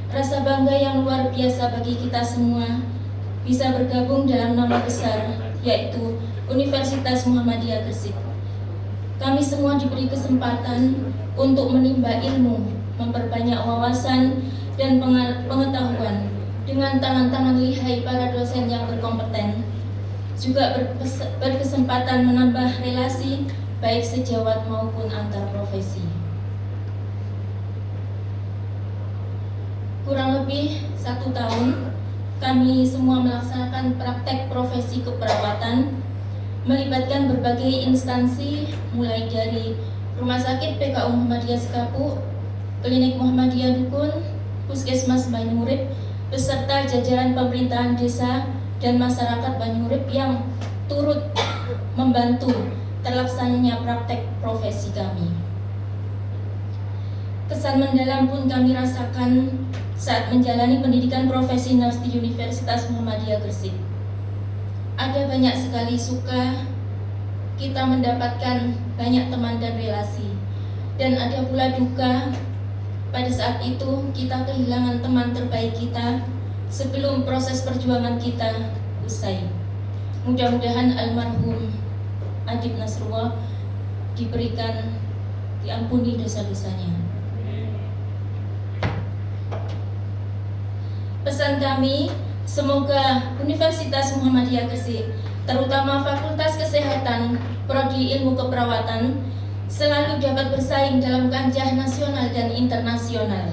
rasa bangga yang luar biasa bagi kita semua bisa bergabung dalam nama besar yaitu Universitas Muhammadiyah Gresik. Kami semua diberi kesempatan untuk menimba ilmu, memperbanyak wawasan dan pengetahuan dengan tangan-tangan lihai para dosen yang berkompeten, juga berkesempatan menambah relasi baik sejawat maupun antar profesi. Kurang lebih 1 tahun kami semua melaksanakan praktek profesi keperawatan melibatkan berbagai instansi mulai dari Rumah Sakit PKU Muhammadiyah Sekapuk, Klinik Muhammadiyah Dukun, Puskesmas Banyurip, beserta jajaran pemerintahan desa dan masyarakat Banyurip yang turut membantu terlaksananya praktek profesi kami. Kesan mendalam pun kami rasakan saat menjalani pendidikan profesi nurse di Universitas Muhammadiyah Gresik. Ada banyak sekali suka, kita mendapatkan banyak teman dan relasi, dan ada pula duka. Pada saat itu kita kehilangan teman terbaik kita sebelum proses perjuangan kita usai. Mudah-mudahan almarhum Adib Nasrullah diampuni dosa-dosanya. Pesan kami, semoga Universitas Muhammadiyah Gresik, terutama Fakultas Kesehatan, Prodi Ilmu Keperawatan, selalu dapat bersaing dalam kancah nasional dan internasional.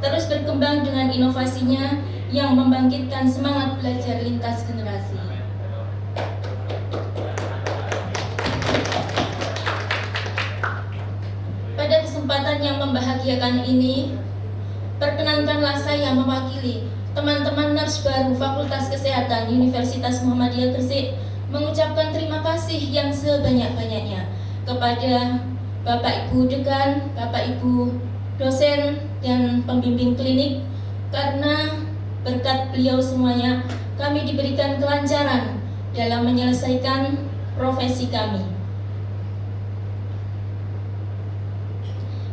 Terus berkembang dengan inovasinya yang membangkitkan semangat belajar lintas generasi. Pada kesempatan yang membahagiakan ini, perkenankanlah saya mewakili teman-teman nurse baru Fakultas Kesehatan Universitas Muhammadiyah Gresik mengucapkan terima kasih yang sebanyak-banyaknya kepada Bapak Ibu Dekan, Bapak Ibu dosen dan pembimbing klinik, karena berkat beliau semuanya kami diberikan kelancaran dalam menyelesaikan profesi kami.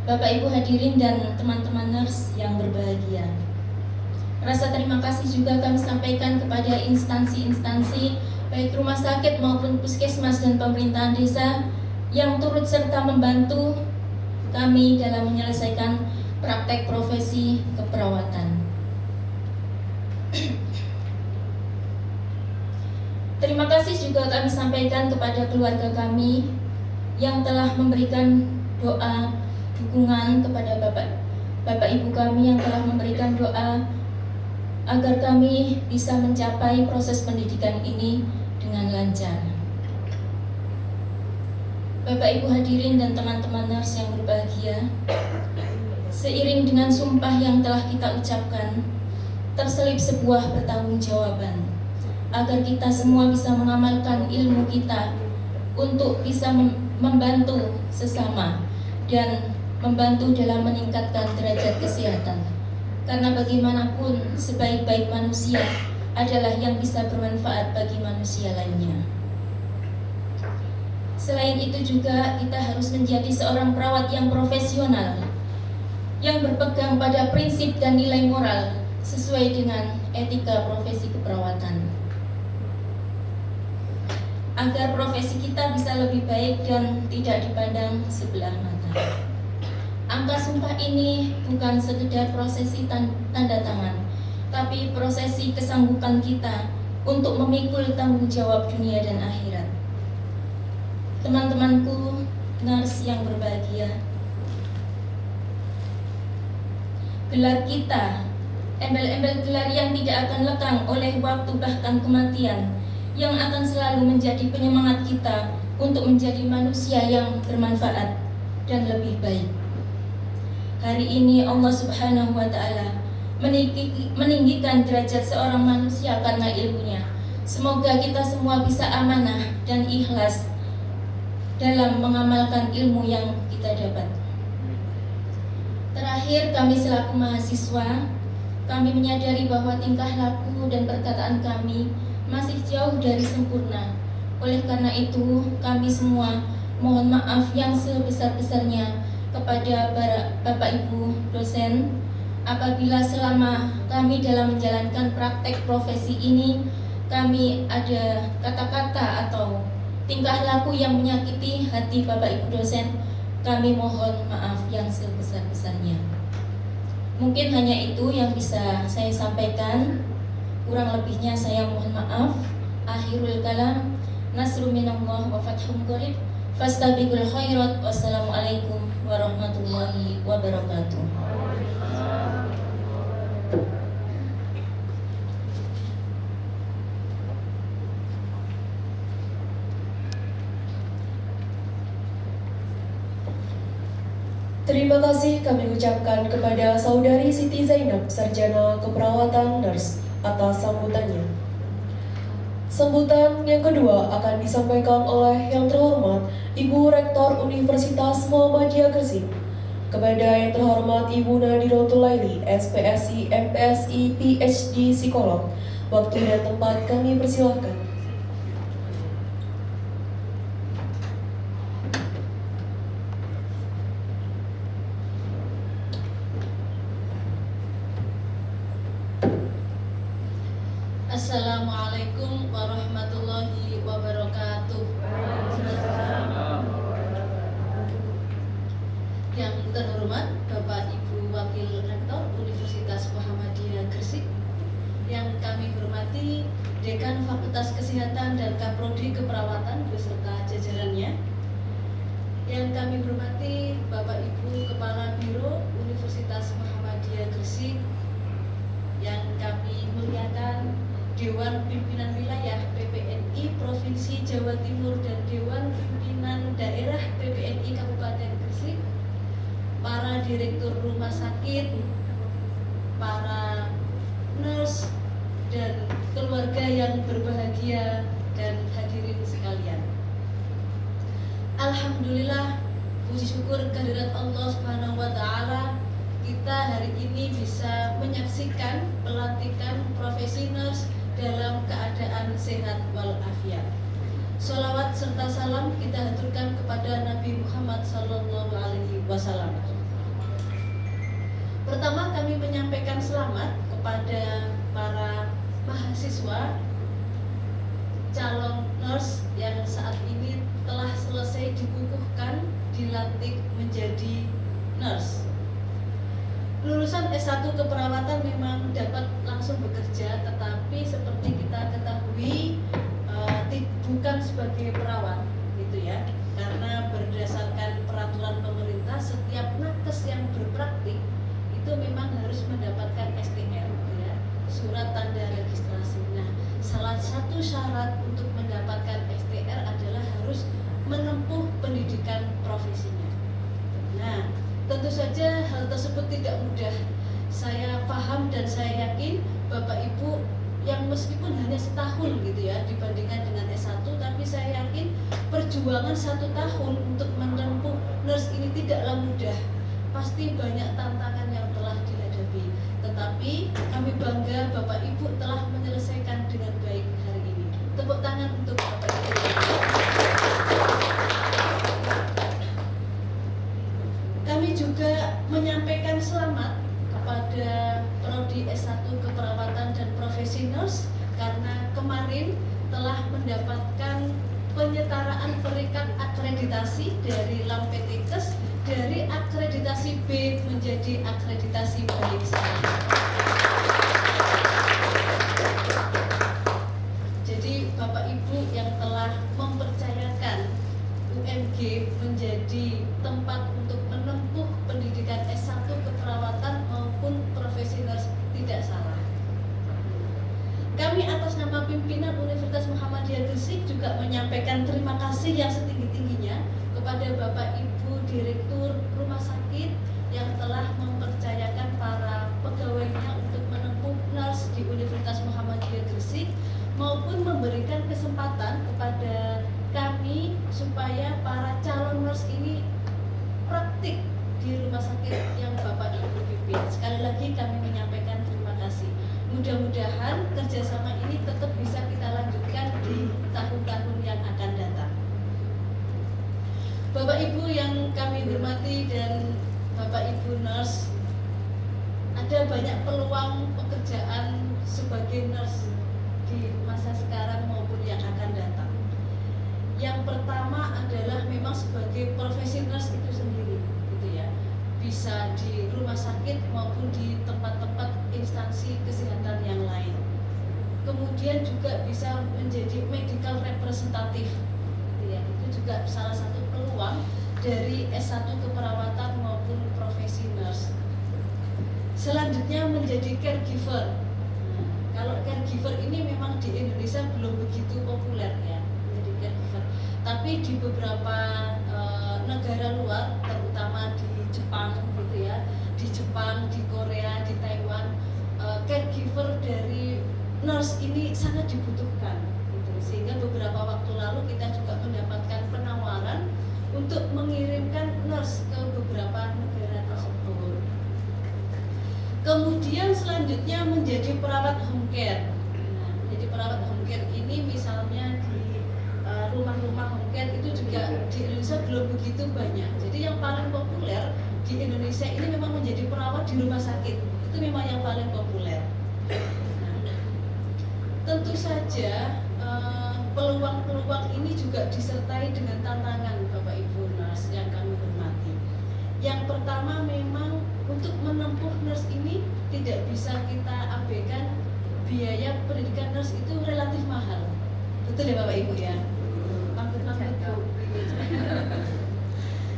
Bapak Ibu hadirin dan teman-teman nurse yang berbahagia. Rasa terima kasih juga kami sampaikan kepada instansi-instansi baik rumah sakit maupun puskesmas dan pemerintahan desa yang turut serta membantu kami dalam menyelesaikan praktek profesi keperawatan. Terima kasih juga kami sampaikan kepada keluarga kami yang telah memberikan doa dukungan kepada Bapak Ibu kami yang telah memberikan doa agar kami bisa mencapai proses pendidikan ini dengan lancar. Bapak Ibu hadirin dan teman-teman nurse yang berbahagia, seiring dengan sumpah yang telah kita ucapkan, terselip sebuah pertanggungjawaban agar kita semua bisa mengamalkan ilmu kita untuk bisa membantu sesama dan membantu dalam meningkatkan derajat kesehatan. Karena bagaimanapun sebaik-baik manusia adalah yang bisa bermanfaat bagi manusia lainnya. Selain itu juga kita harus menjadi seorang perawat yang profesional, yang berpegang pada prinsip dan nilai moral sesuai dengan etika profesi keperawatan. Agar profesi kita bisa lebih baik dan tidak dipandang sebelah mata. Angka sumpah ini bukan sekedar prosesi tanda tangan, tapi prosesi kesanggupan kita untuk memikul tanggung jawab dunia dan akhirat. Teman-temanku, nurse yang berbahagia, gelar kita, embel-embel gelar yang tidak akan lekang oleh waktu bahkan kematian, yang akan selalu menjadi penyemangat kita untuk menjadi manusia yang bermanfaat dan lebih baik. Hari ini Allah Subhanahu wa Ta'ala meninggikan derajat seorang manusia karena ilmunya. Semoga kita semua bisa amanah dan ikhlas dalam mengamalkan ilmu yang kita dapat. Terakhir, kami selaku mahasiswa, kami menyadari bahwa tingkah laku dan perkataan kami masih jauh dari sempurna. Oleh karena itu, kami semua mohon maaf yang sebesar-besarnya kepada Bapak Ibu dosen apabila selama kami dalam menjalankan praktek profesi ini kami ada kata-kata atau tingkah laku yang menyakiti hati Bapak Ibu dosen. Kami mohon maaf yang sebesar-besarnya. Mungkin hanya itu yang bisa saya sampaikan. Kurang lebihnya saya mohon maaf. Akhirul kalam, nasru minallah wa fathun qarib. Fastabiqul khairat. Wassalamualaikum warahmatullahi wabarakatuh. Terima kasih kami ucapkan kepada Saudari Siti Zainab, Sarjana Keperawatan Nurse, atas sambutannya. Sambutan yang kedua akan disampaikan oleh Yang Terhormat Ibu Rektor Universitas Muhammadiyah Gresik. Kepada Yang Terhormat Ibu Nadirotul Laili, SPSI, MPSI, PhD Psikolog. Waktu dan tempat kami persilahkan. Assalamualaikum warahmatullahi wabarakatuh. Yang terhormat Bapak Ibu Wakil Rektor Universitas Muhammadiyah Gresik, yang kami hormati Dekan Fakultas Kesehatan dan Kaprodi Keperawatan beserta jajarannya, yang kami hormati Bapak Ibu Kepala Biro Universitas Muhammadiyah Gresik, yang kami muliakan Dewan Pimpinan Wilayah PPNI Provinsi Jawa Timur dan Dewan Pimpinan Daerah PPNI Kabupaten Gresik, para direktur rumah sakit, para nurse, dan keluarga yang berbahagia dan hadirin sekalian. Alhamdulillah, puji syukur kehadirat Allah Subhanahu wa Ta'ala, kita hari ini bisa menyaksikan pelantikan profesi nurse dalam keadaan sehat walafiat. Sholawat serta salam kita haturkan kepada Nabi Muhammad SAW. Pertama, kami menyampaikan selamat kepada para mahasiswa calon nurse yang saat ini telah selesai dikukuhkan, dilantik menjadi nurse. Lulusan S1 keperawatan memang dapat langsung bekerja, tetapi seperti kita ketahui bukan sebagai perawat, gitu ya. Karena berdasarkan peraturan pemerintah, setiap nakes yang berpraktik itu memang harus mendapatkan STR, ya, surat tanda registrasi. Nah, salah satu syarat untuk mendapatkan STR adalah harus menempuh pendidikan profesinya. Nah, tentu saja hal tersebut tidak mudah. Saya paham dan saya yakin Bapak Ibu yang meskipun hanya setahun gitu ya dibandingkan dengan S1, tapi saya yakin perjuangan 1 tahun untuk menempuh nurse ini tidaklah mudah. Pasti banyak tantangan yang telah dihadapi. Tetapi kami bangga Bapak Ibu telah menyelesaikan dengan baik hari ini. Tepuk tangan untuk Bapak Ibu. Kami juga menyampaikan selamat kepada Prodi S1 Keperawatan dan Profesi Nurse karena kemarin telah mendapatkan penyetaraan peringkat akreditasi dari Lampetikes dari akreditasi B menjadi akreditasi baik sekali. Jadi Bapak Ibu yang telah mempercayakan UMG menjadi tempat untuk menempuh pendidikan S1 keperawatan maupun profesi nurse tidak salah. Kami atas nama pimpinan Universitas Muhammadiyah Gresik juga menyampaikan terima kasih yang setinggi-tingginya kepada Bapak Ibu Direktur Rumah Sakit yang telah mempercayakan para pegawainya untuk menempuh nurse di Universitas Muhammadiyah Gresik maupun memberikan kesempatan kepada kami supaya para calon nurse ini praktik di rumah sakit yang Bapak Ibu pimpin. Sekali lagi kami menyampaikan terima kasih. Mudah-mudahan kerjasama ini tetap bisa kita lanjutkan di tahun-tahun yang akan datang. Bapak Ibu yang kami hormati dan Bapak Ibu nurse, ada banyak peluang pekerjaan sebagai nurse di masa sekarang maupun yang akan datang. Yang pertama adalah memang sebagai profesi nurse itu sendiri, gitu ya, bisa di rumah sakit maupun di tempat-tempat instansi kesehatan yang lain. Kemudian juga bisa menjadi medical representative, gitu ya, itu juga salah satu peluang dari S1 keperawatan maupun profesi nurse. Selanjutnya menjadi caregiver. Kalau caregiver ini memang di Indonesia belum begitu populer ya, menjadi caregiver. Tapi di beberapa negara luar, terutama di Jepang gitu ya, di Jepang, di Korea, di Taiwan, caregiver dari nurse ini sangat dibutuhkan. Gitu. Sehingga beberapa waktu lalu kita juga mendapatkan penawaran untuk mengirimkan nurse ke beberapa negara tersebut. Kemudian selanjutnya menjadi perawat home care. Nah, menjadi perawat home care ini misalnya di rumah-rumah home care itu juga di Indonesia belum begitu banyak. Jadi yang paling populer di Indonesia ini memang menjadi perawat di rumah sakit. Itu memang yang paling populer. Nah, tentu saja peluang-peluang ini juga disertai dengan tantangan Bapak Ibu nurse yang kami hormati. Yang pertama memang untuk menempuh nurse ini tidak bisa kita abaikan biaya pendidikan nurse itu relatif mahal. Betul ya Bapak Ibu ya?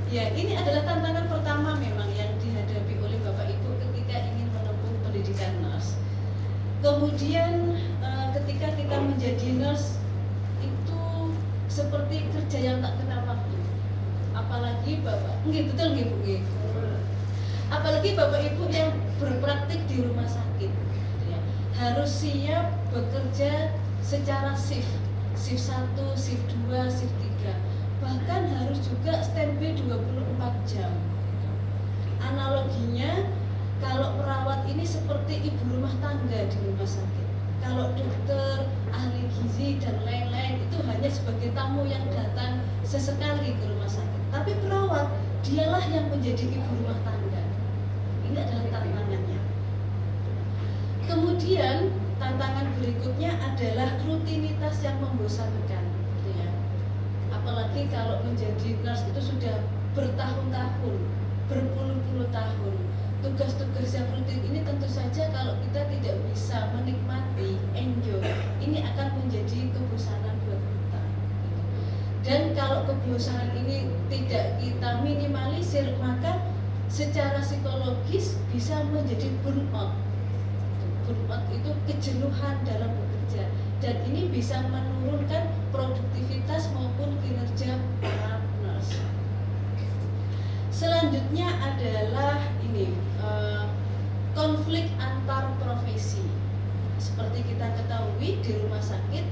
Ya, ini adalah tantangan pertama memang yang dihadapi oleh Bapak Ibu ketika ingin menempuh pendidikan nurse. Kemudian ketika kita menjadi nurse itu seperti kerja yang tak kenal waktu. Apalagi Bapak, betul nggih Bu? Apalagi Bapak Ibu yang berpraktik di rumah sakit, gitu ya, harus siap bekerja secara shift 1, shift 2, shift 3, bahkan harus juga standby 24 jam. Analoginya, kalau perawat ini seperti ibu rumah tangga di rumah sakit. Kalau dokter, ahli gizi dan lain-lain itu hanya sebagai tamu yang datang sesekali ke rumah sakit. Tapi perawat, dialah yang menjadi ibu rumah tangga. Ini adalah tantangan. tantangan berikutnya adalah rutinitas yang membosankan, gitu ya. Apalagi kalau menjadi nurse itu sudah bertahun-tahun, berpuluh-puluh tahun. Tugas-tugas yang rutin ini tentu saja kalau kita tidak bisa menikmati, enjoy, ini akan menjadi kebosanan buat kita. Dan kalau kebosanan ini tidak kita minimalisir, maka secara psikologis bisa menjadi burnout. Burnout itu kejenuhan dalam bekerja, dan ini bisa menurunkan produktivitas maupun kinerja para nurse. Selanjutnya adalah ini konflik antar profesi. Seperti kita ketahui di rumah sakit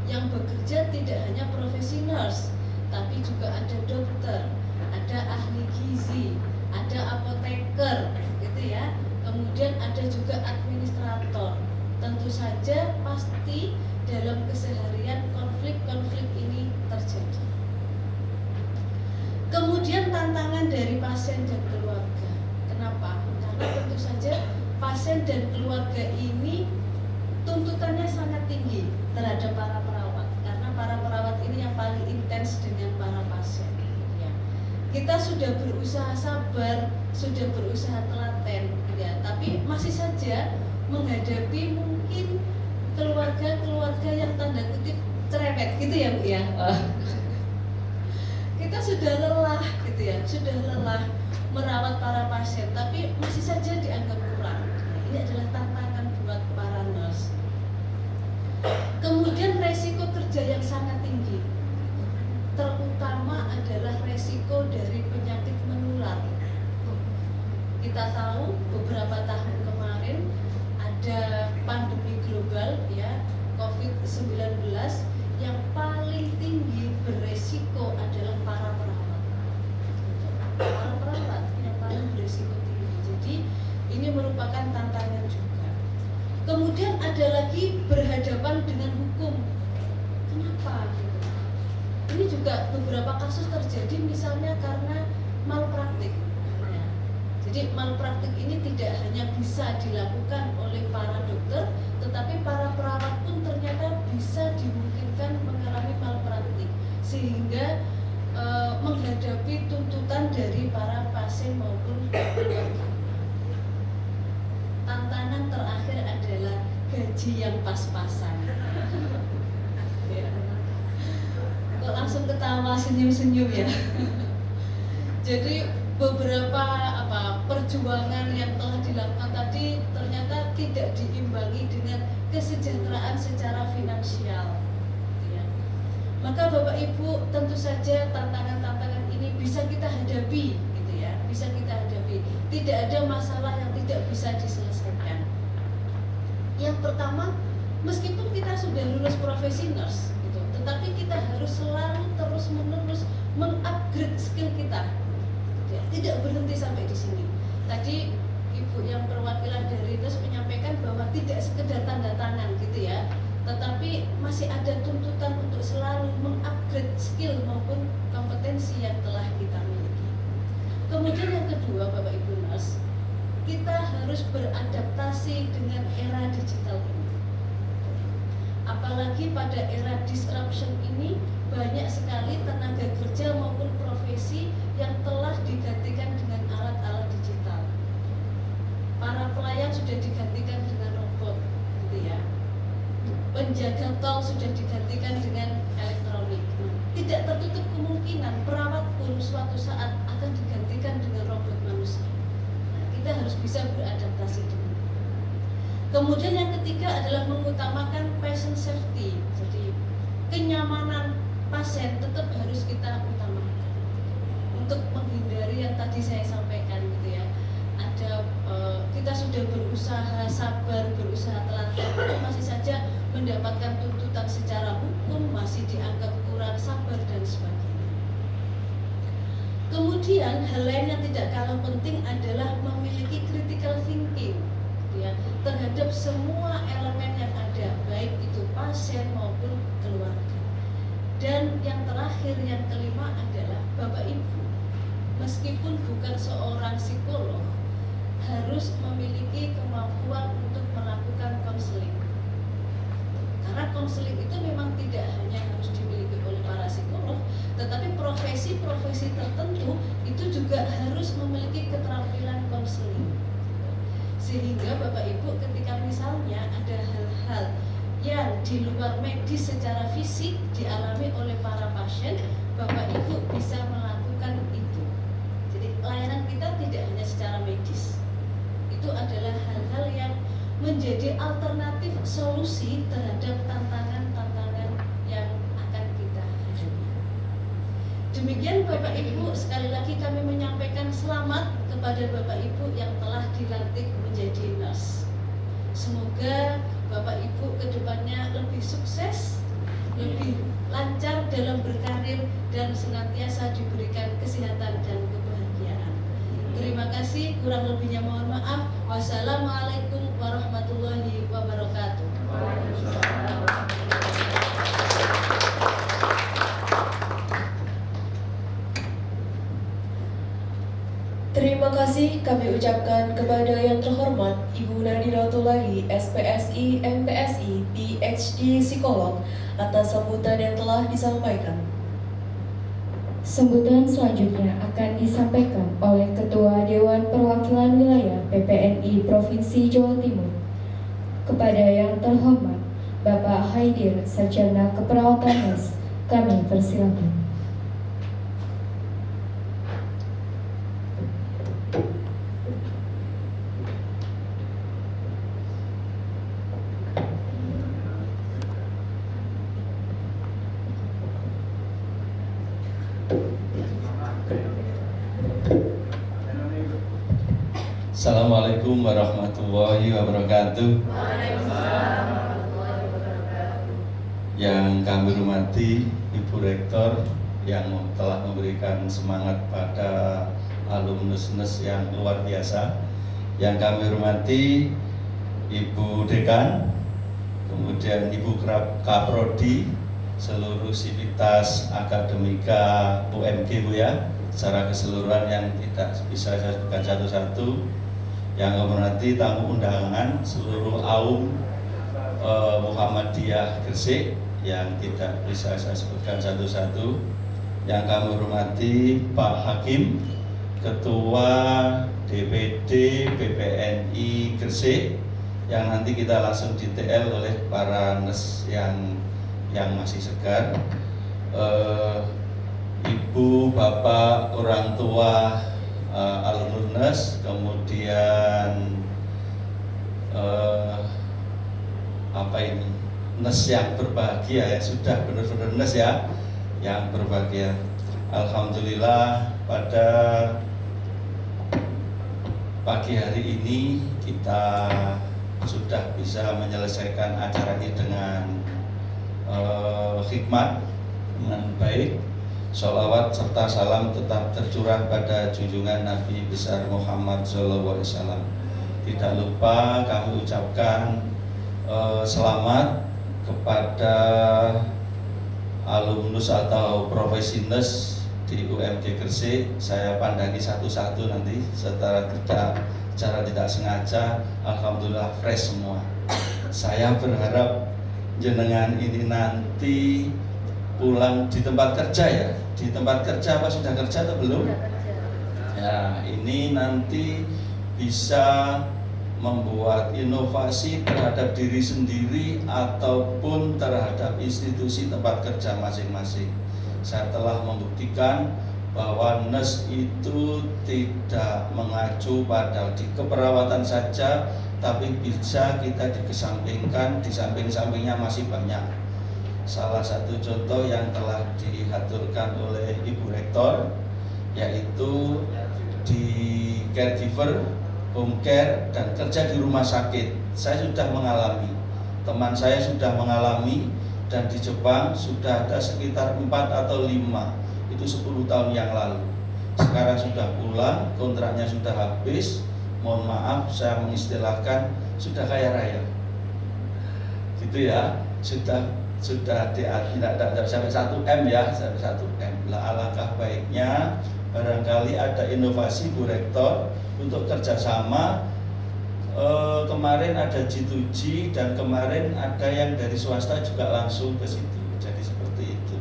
yang bekerja tidak hanya profesi nurse, tapi juga ada dokter, ada ahli gizi, ada apoteker, gitu ya. Kemudian ada juga administrator. Tentu saja pasti dalam keseharian konflik-konflik ini terjadi. Kemudian tantangan dari pasien dan keluarga. Kenapa? Karena tentu saja pasien dan keluarga ini tuntutannya sangat tinggi terhadap para perawat. Karena para perawat ini yang paling intens dengan para pasien. Ya. Kita sudah berusaha sabar, sudah berusaha telaten, ya, tapi masih saja menghadapi mungkin keluarga-keluarga yang tanda kutip cerewet, gitu ya Bu ya. Kita sudah lelah, gitu ya, sudah lelah merawat para pasien, tapi masih saja dianggap kurang. Ini adalah tantangan buat para nurse. Kemudian resiko kerja yang sangat tinggi, terutama adalah resiko dari penyakit menular. Kita tahu beberapa tahun kemarin ada pandemi global, ya, COVID-19, yang paling tinggi beresiko adalah para perawat. Para perawat yang paling beresiko tinggi. Jadi ini merupakan tantangan juga. Kemudian ada lagi berhadapan dengan hukum. Kenapa? Ini juga beberapa kasus terjadi misalnya karena malpraktik. Ya. Jadi malpraktik ini tidak hanya bisa dilakukan oleh para dokter, tetapi para perawat pun ternyata bisa dimungkinkan mengalami malpraktik, sehingga menghadapi tuntutan dari para pasien maupun keluarga. Tantangan terakhir adalah gaji yang pas-pasan. Ya. Kok langsung ketawa, senyum-senyum ya. Jadi beberapa perjuangan yang telah dilakukan tadi ternyata tidak diimbangi dengan kesejahteraan secara finansial. Ya. Maka Bapak Ibu, tentu saja tantangan-tantangan ini bisa kita hadapi, gitu ya, bisa kita hadapi. Tidak ada masalah yang tidak bisa diselesaikan. Yang pertama, meskipun kita sudah lulus profesi nurse, gitu, tetapi kita harus selalu terus-menerus mengupgrade skill kita. Ya, tidak berhenti sampai di sini. Tadi Ibu yang perwakilan dari nurse menyampaikan bahwa tidak sekedar tanda tangan, gitu ya, tetapi masih ada tuntutan untuk selalu mengupgrade skill maupun kompetensi yang telah kita miliki. Kemudian yang kedua, Bapak Ibu nurse, kita harus beradaptasi dengan era digital ini. Apalagi pada era disruption ini, banyak sekali tenaga kerja maupun profesi yang telah digantikan dengan alat-alat digital. Para pelayan sudah digantikan dengan robot, gitu ya. Penjaga tol sudah digantikan dengan elektronik. Tidak tertutup kemungkinan perawat pun suatu saat akan digantikan dengan robot manusia. Nah, kita harus bisa beradaptasi dengan itu. Kemudian yang ketiga adalah mengutamakan patient safety. Jadi kenyamanan pasien tetap harus kita utamakan untuk menghindari yang tadi saya sampaikan, gitu ya. Ada kita sudah berusaha sabar, berusaha telaten, tapi masih saja mendapatkan tuntutan secara hukum, masih dianggap kurang sabar dan sebagainya. Kemudian hal lain yang tidak kalah penting adalah memiliki critical thinking, gitu ya, terhadap semua elemen yang ada, baik itu pasien maupun keluarga. Dan yang terakhir, yang kelima adalah Bapak Ibu, meskipun bukan seorang psikolog, harus memiliki kemampuan untuk melakukan konseling. konseling itu memang tidak hanya harus dimiliki oleh para psikolog, tetapi profesi-profesi tertentu itu juga harus memiliki keterampilan konseling. Sehingga Bapak Ibu ketika misalnya ada hal-hal yang di luar medis secara fisik dialami oleh para pasien, Bapak Ibu bisa melakukan itu. Jadi layanan kita tidak hanya secara medis. Itu adalah hal-hal yang menjadi alternatif solusi terhadap tantangan-tantangan yang akan kita hadapi. Demikian Bapak Ibu, sekali lagi kami menyampaikan selamat kepada Bapak Ibu yang telah dilantik menjadi nurse. Semoga Bapak Ibu kedepannya lebih sukses, lebih lancar dalam berkarir, dan senantiasa diberikan kesehatan dan kebahagiaan. Terima kasih, kurang lebihnya mohon maaf. Wassalamualaikum warahmatullahi wabarakatuh. Terima kasih kami ucapkan kepada yang terhormat Ibu Nadiratulahi, SPSI, MPSI, PhD Psikolog atas sambutan yang telah disampaikan. Sambutan selanjutnya akan disampaikan oleh Ketua Dewan Perwakilan Wilayah PPNI Provinsi Jawa Timur. Kepada yang terhormat Bapak Haidir, Sarjana Keperawatan Nurse, kami persilakan. Assalamualaikum warahmatullahi wabarakatuh. Yang kami hormati Ibu Rektor yang telah memberikan semangat pada alumnus yang luar biasa. Yang kami hormati Ibu Dekan, kemudian Ibu Kaprodi, seluruh sivitas akademika UMG Bu ya, secara keseluruhan yang tidak bisa saya sebutkan satu-satu. Yang kami hormati tamu undangan seluruh AUM Muhammadiyah Gresik yang tidak bisa saya sebutkan satu-satu. Yang kami hormati Pak Hakim, Ketua DPD BPNI Gresik, yang nanti kita langsung di TL oleh para nurse yang masih segar. Ibu, bapak, orang tua alumnus, kemudian nurse yang berbahagia ya, sudah benar-benar nurse ya yang berbahagia. Alhamdulillah pada pagi hari ini kita sudah bisa menyelesaikan acara ini dengan hikmat, dengan baik. Sholawat serta salam tetap tercurah pada junjungan Nabi besar Muhammad SAW. Tidak lupa kami ucapkan selamat kepada alumnus atau profesi nurse di UMG Gresik. Saya pandangi satu-satu nanti secara tidak sengaja. Alhamdulillah fresh semua. Saya berharap jenengan ini nanti pulang di tempat kerja ya. Di tempat kerja apa sudah kerja atau belum? Ya, ini nanti bisa membuat inovasi terhadap diri sendiri ataupun terhadap institusi tempat kerja masing-masing. Saya telah membuktikan bahwa nurse itu tidak mengacu pada di keperawatan saja, tapi bisa kita dikesampingkan, di samping-sampingnya masih banyak. Salah satu contoh yang telah diaturkan oleh Ibu Rektor yaitu di caregiver, home care, dan kerja di rumah sakit. Saya sudah mengalami, teman saya sudah mengalami, dan di Jepang sudah ada sekitar 4 atau 5, itu 10 tahun yang lalu. Sekarang sudah pulang, kontraknya sudah habis, mohon maaf saya mengistilahkan sudah kaya raya gitu ya, sudah tidak sampai 1M ya, sampai 1M lah. Alangkah baiknya barangkali ada inovasi Bu Rektor untuk kerjasama kemarin ada G2G dan kemarin ada yang dari swasta juga langsung ke situ. Jadi seperti itu.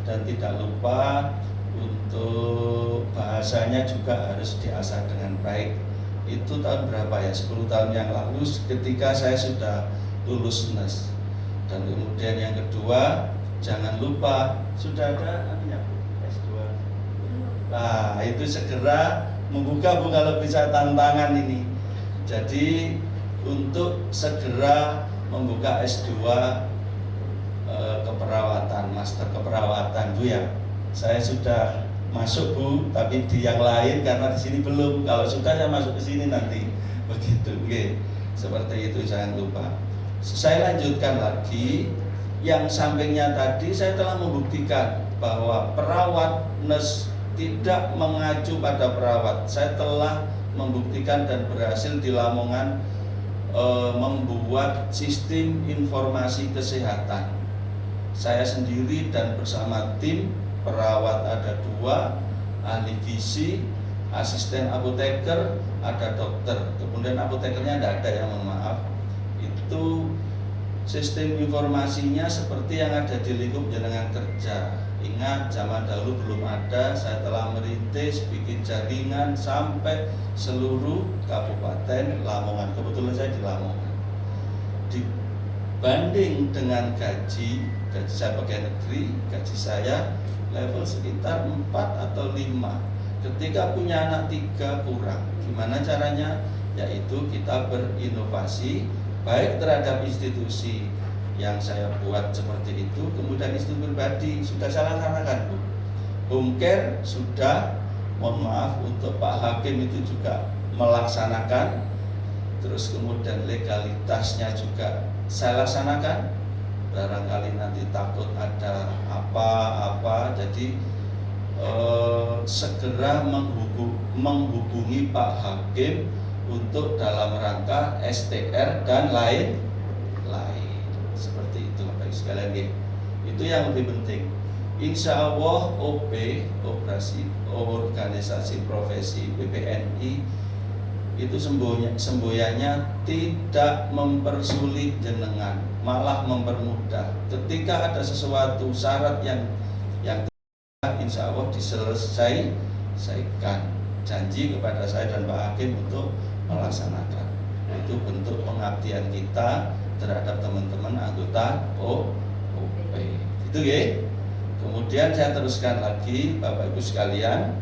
Dan tidak lupa untuk bahasanya juga harus diasah dengan baik. Itu tahun berapa ya? 10 tahun yang lalu ketika saya sudah lulus NES. Dan kemudian yang kedua, jangan lupa sudah ada S2. Nah, itu segera membuka Bu kalau bisa tantangan ini. Jadi untuk segera membuka S2 keperawatan, master keperawatan Bu ya. Saya sudah masuk Bu, tapi di yang lain karena di sini belum. Kalau sudah saya masuk ke sini nanti. Begitu, oke. Seperti itu jangan lupa. Saya lanjutkan lagi. Yang sampingnya tadi saya telah membuktikan bahwa perawat nurse tidak mengacu pada perawat. Saya telah membuktikan dan berhasil di Lamongan membuat sistem informasi kesehatan. Saya sendiri dan bersama tim perawat ada 2, ahli gizi, asisten apoteker, ada dokter. Kemudian apotekernya tidak ada ya, mohon maaf. Itu sistem informasinya seperti yang ada di lingkup jenengan kerja. Ingat zaman dahulu belum ada, saya telah merintis bikin jaringan sampai seluruh kabupaten Lamongan. Kebetulan saya di Lamongan. Dibanding dengan gaji saya pegawai negeri, gaji saya level sekitar 4 atau 5. Ketika punya anak 3 kurang. Gimana caranya? Yaitu kita berinovasi baik terhadap institusi yang saya buat seperti itu, kemudian institusi pribadi sudah saya laksanakan Bu. Home care sudah, mohon maaf untuk Pak Hakim itu juga melaksanakan. Terus kemudian legalitasnya juga saya laksanakan. Barangkali nanti takut ada apa-apa, jadi segera menghubungi Pak Hakim untuk dalam rangka STR dan lain-lain. Seperti itu Bapak sekalian. Itu yang lebih penting. Insya Allah OP, operasi organisasi profesi PPNI itu semboyannya tidak mempersulit jenengan, malah mempermudah. Ketika ada sesuatu syarat yang insya Allah diselesaikan. Janji kepada saya dan Pak Hakim untuk melaksanakan. Itu bentuk pengabdian kita terhadap teman-teman anggota OP. Itu ya. Kemudian saya teruskan lagi Bapak Ibu sekalian,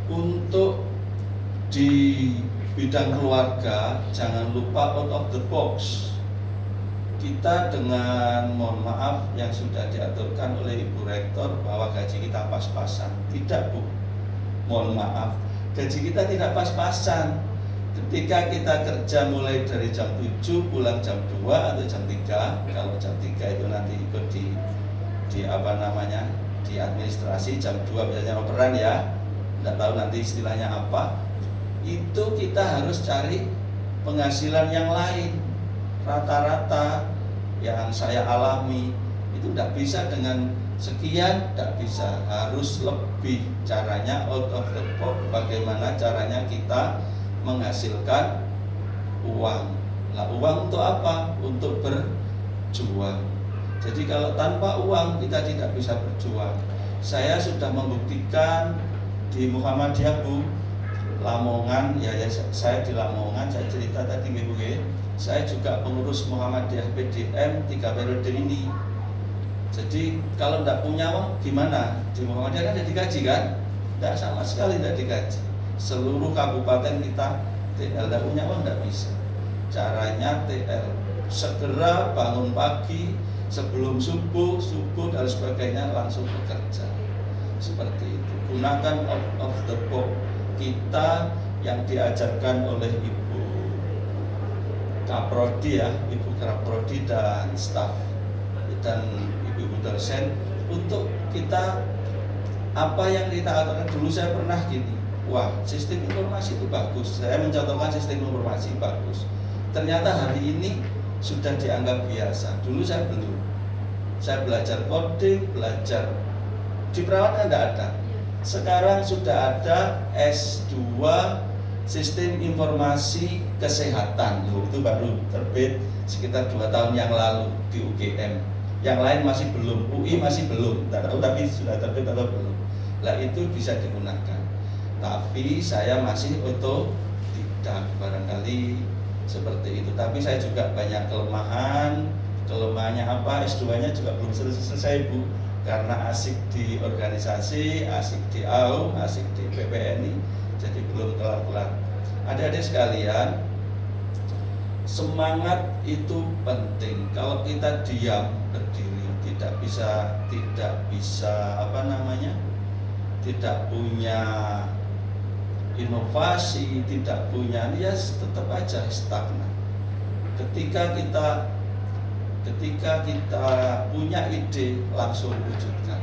untuk di bidang keluarga jangan lupa out of the box. Kita dengan mohon maaf yang sudah diaturkan oleh Ibu Rektor bahwa gaji kita pas-pasan. Tidak Bu, mohon maaf, gaji kita tidak pas-pasan. Ketika kita kerja mulai dari jam 7 pulang jam 2 atau jam 3, kalau jam 3 itu nanti ikut di apa namanya, di administrasi, jam 2 biasanya operan ya, tidak tahu nanti istilahnya apa. Itu kita harus cari penghasilan yang lain. Rata-rata yang saya alami itu tidak bisa dengan sekian, tidak bisa, harus lebih. Caranya out of the box, bagaimana caranya kita menghasilkan uang. Nah, uang untuk apa? Untuk berjuang. Jadi kalau tanpa uang kita tidak bisa berjuang. Saya sudah membuktikan di Muhammadiyah Bu, Lamongan ya, saya di Lamongan, saya cerita tadi Bu ya. Saya juga pengurus Muhammadiyah PDM 3 periode ini. Jadi kalau tidak punya uang gimana? Di Muhammadiyah kan tidak digaji kan? Tidak, sama sekali tidak digaji. Seluruh kabupaten kita TL, tidak punya uang tidak bisa. Caranya TL segera bangun pagi sebelum subuh dan sebagainya langsung bekerja. Seperti itu. Gunakan out of the box kita yang diajarkan oleh Ibu Kaprodi ya, Ibu Kaprodi dan staf dan Ibu dosen, untuk kita apa yang kita aturkan. Dulu saya pernah gini, wah sistem informasi itu bagus, saya mencontohkan sistem informasi bagus, ternyata hari ini sudah dianggap biasa. Dulu saya belum, saya belajar coding, belajar di perawatan tidak ada. Sekarang sudah ada S2 Sistem Informasi Kesehatan itu baru terbit sekitar 2 tahun yang lalu di UGM. Yang lain masih belum, UI masih belum, tidak tahu tapi sudah terbit atau belum. Lah itu bisa digunakan. Tapi saya masih otodidak, barangkali seperti itu. Tapi saya juga banyak kelemahan. Kelemahannya apa? S2-nya juga belum selesai Bu, karena asik di organisasi, asik di AUM, asik di PPNI, jadi belum kelar-kelar. Adik-adik sekalian, semangat itu penting. Kalau kita diam berdiri, tidak bisa tidak punya inovasi, tidak punya, ya tetap aja stagnan. Ketika kita punya ide, langsung wujudkan.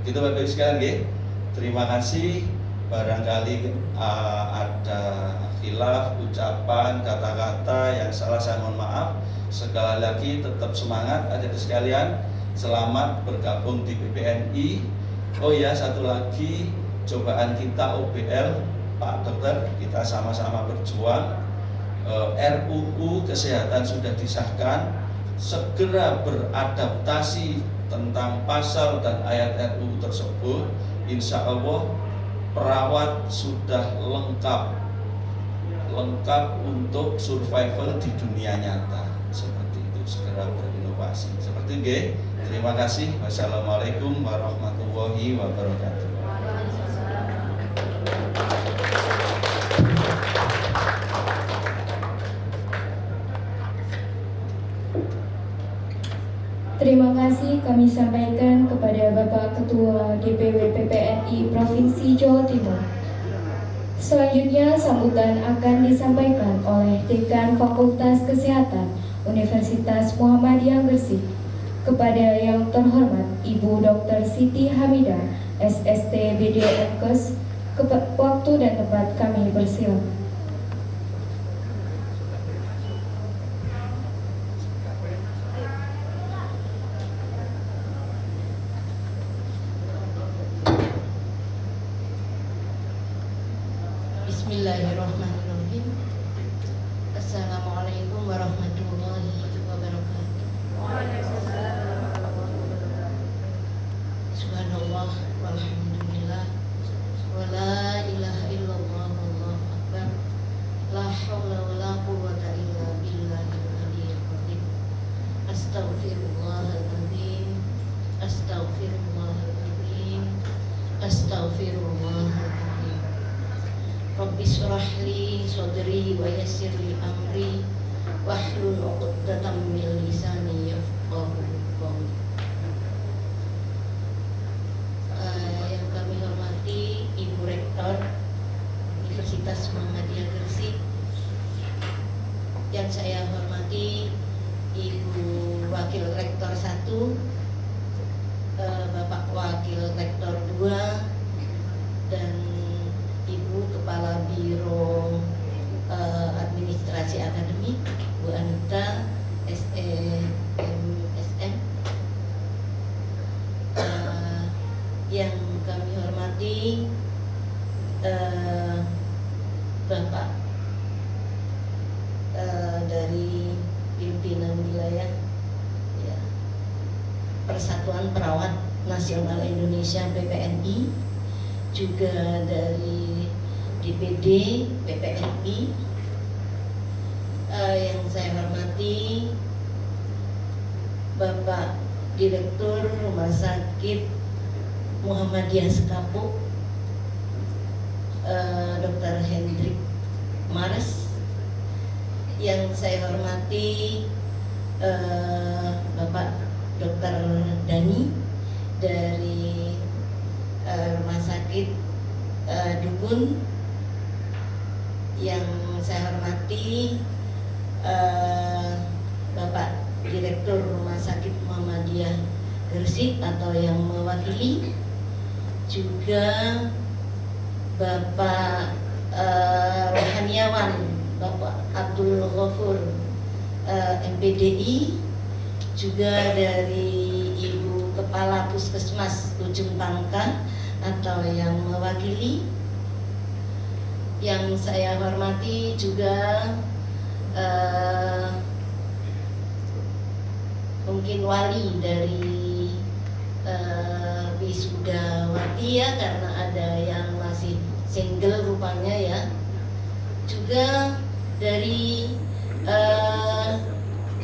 Begitu Bapak Ibu sekalian, terima kasih. Barangkali ada khilaf, ucapan, kata-kata yang salah, saya mohon maaf. Sekali lagi tetap semangat adik-adik sekalian. Selamat bergabung di PPNI. Oh ya, satu lagi, cobaan kita OBL, Pak Dokter, kita sama-sama berjuang. RUU Kesehatan sudah disahkan, segera beradaptasi tentang pasal dan ayat RUU tersebut. Insya Allah perawat sudah lengkap untuk survival di dunia nyata. Seperti itu, segera berinovasi. Seperti itu, terima kasih. Wassalamualaikum warahmatullahi wabarakatuh. Terima kasih kami sampaikan kepada Bapak Ketua DPW PPNI Provinsi Jawa Timur. Selanjutnya sambutan akan disampaikan oleh Dekan Fakultas Kesehatan Universitas Muhammadiyah Gresik. Kepada yang terhormat Ibu Dr. Siti Hamidah, SST BD Mkes, waktu dan tempat kami persilakan. Bismillahirrahmanirrahim. Assalamualaikum warahmatullahi wabarakatuh. Subhanallah walhamdulillah wa la ilaha illallah wallahu akbar. La haula wa la quwwata illa billahil aliyyil azim. Astaghfirullahaladzim. Astaghfirullahaladzim. Astaghfirullahaladzim. Rabbi shrah li sadri wa yassir li amri wahlul 'uqdatam min lisani yafqahu qawli. Yang kami hormati Ibu Rektor Universitas Muhammadiyah Gresik, yang saya hormati Ibu Wakil Rektor 1, Bapak Wakil Rektor 2, dan Ibu Kepala Biro Administrasi Akademik, Bu Anita, SEMSM, yang kami hormati Bapak dari pimpinan wilayah ya, Persatuan Perawat Nasional Indonesia PPNI, juga dari DPD PPNI, yang saya hormati Bapak Direktur Rumah Sakit Muhammadiyah Sekapuk, Dr. Hendrik Mares, yang saya hormati Bapak Dr. Dani dari Rumah Sakit Dukun, yang saya hormati Bapak Direktur Rumah Sakit Muhammadiyah Gresik atau yang mewakili, juga Bapak Rohaniawan Bapak Abdul Ghafur MPDI, juga dari Ibu Kepala Puskesmas Ujung Pangkah atau yang mewakili, yang saya hormati juga mungkin wali dari wisudawati ya, karena ada yang masih single rupanya ya. Juga dari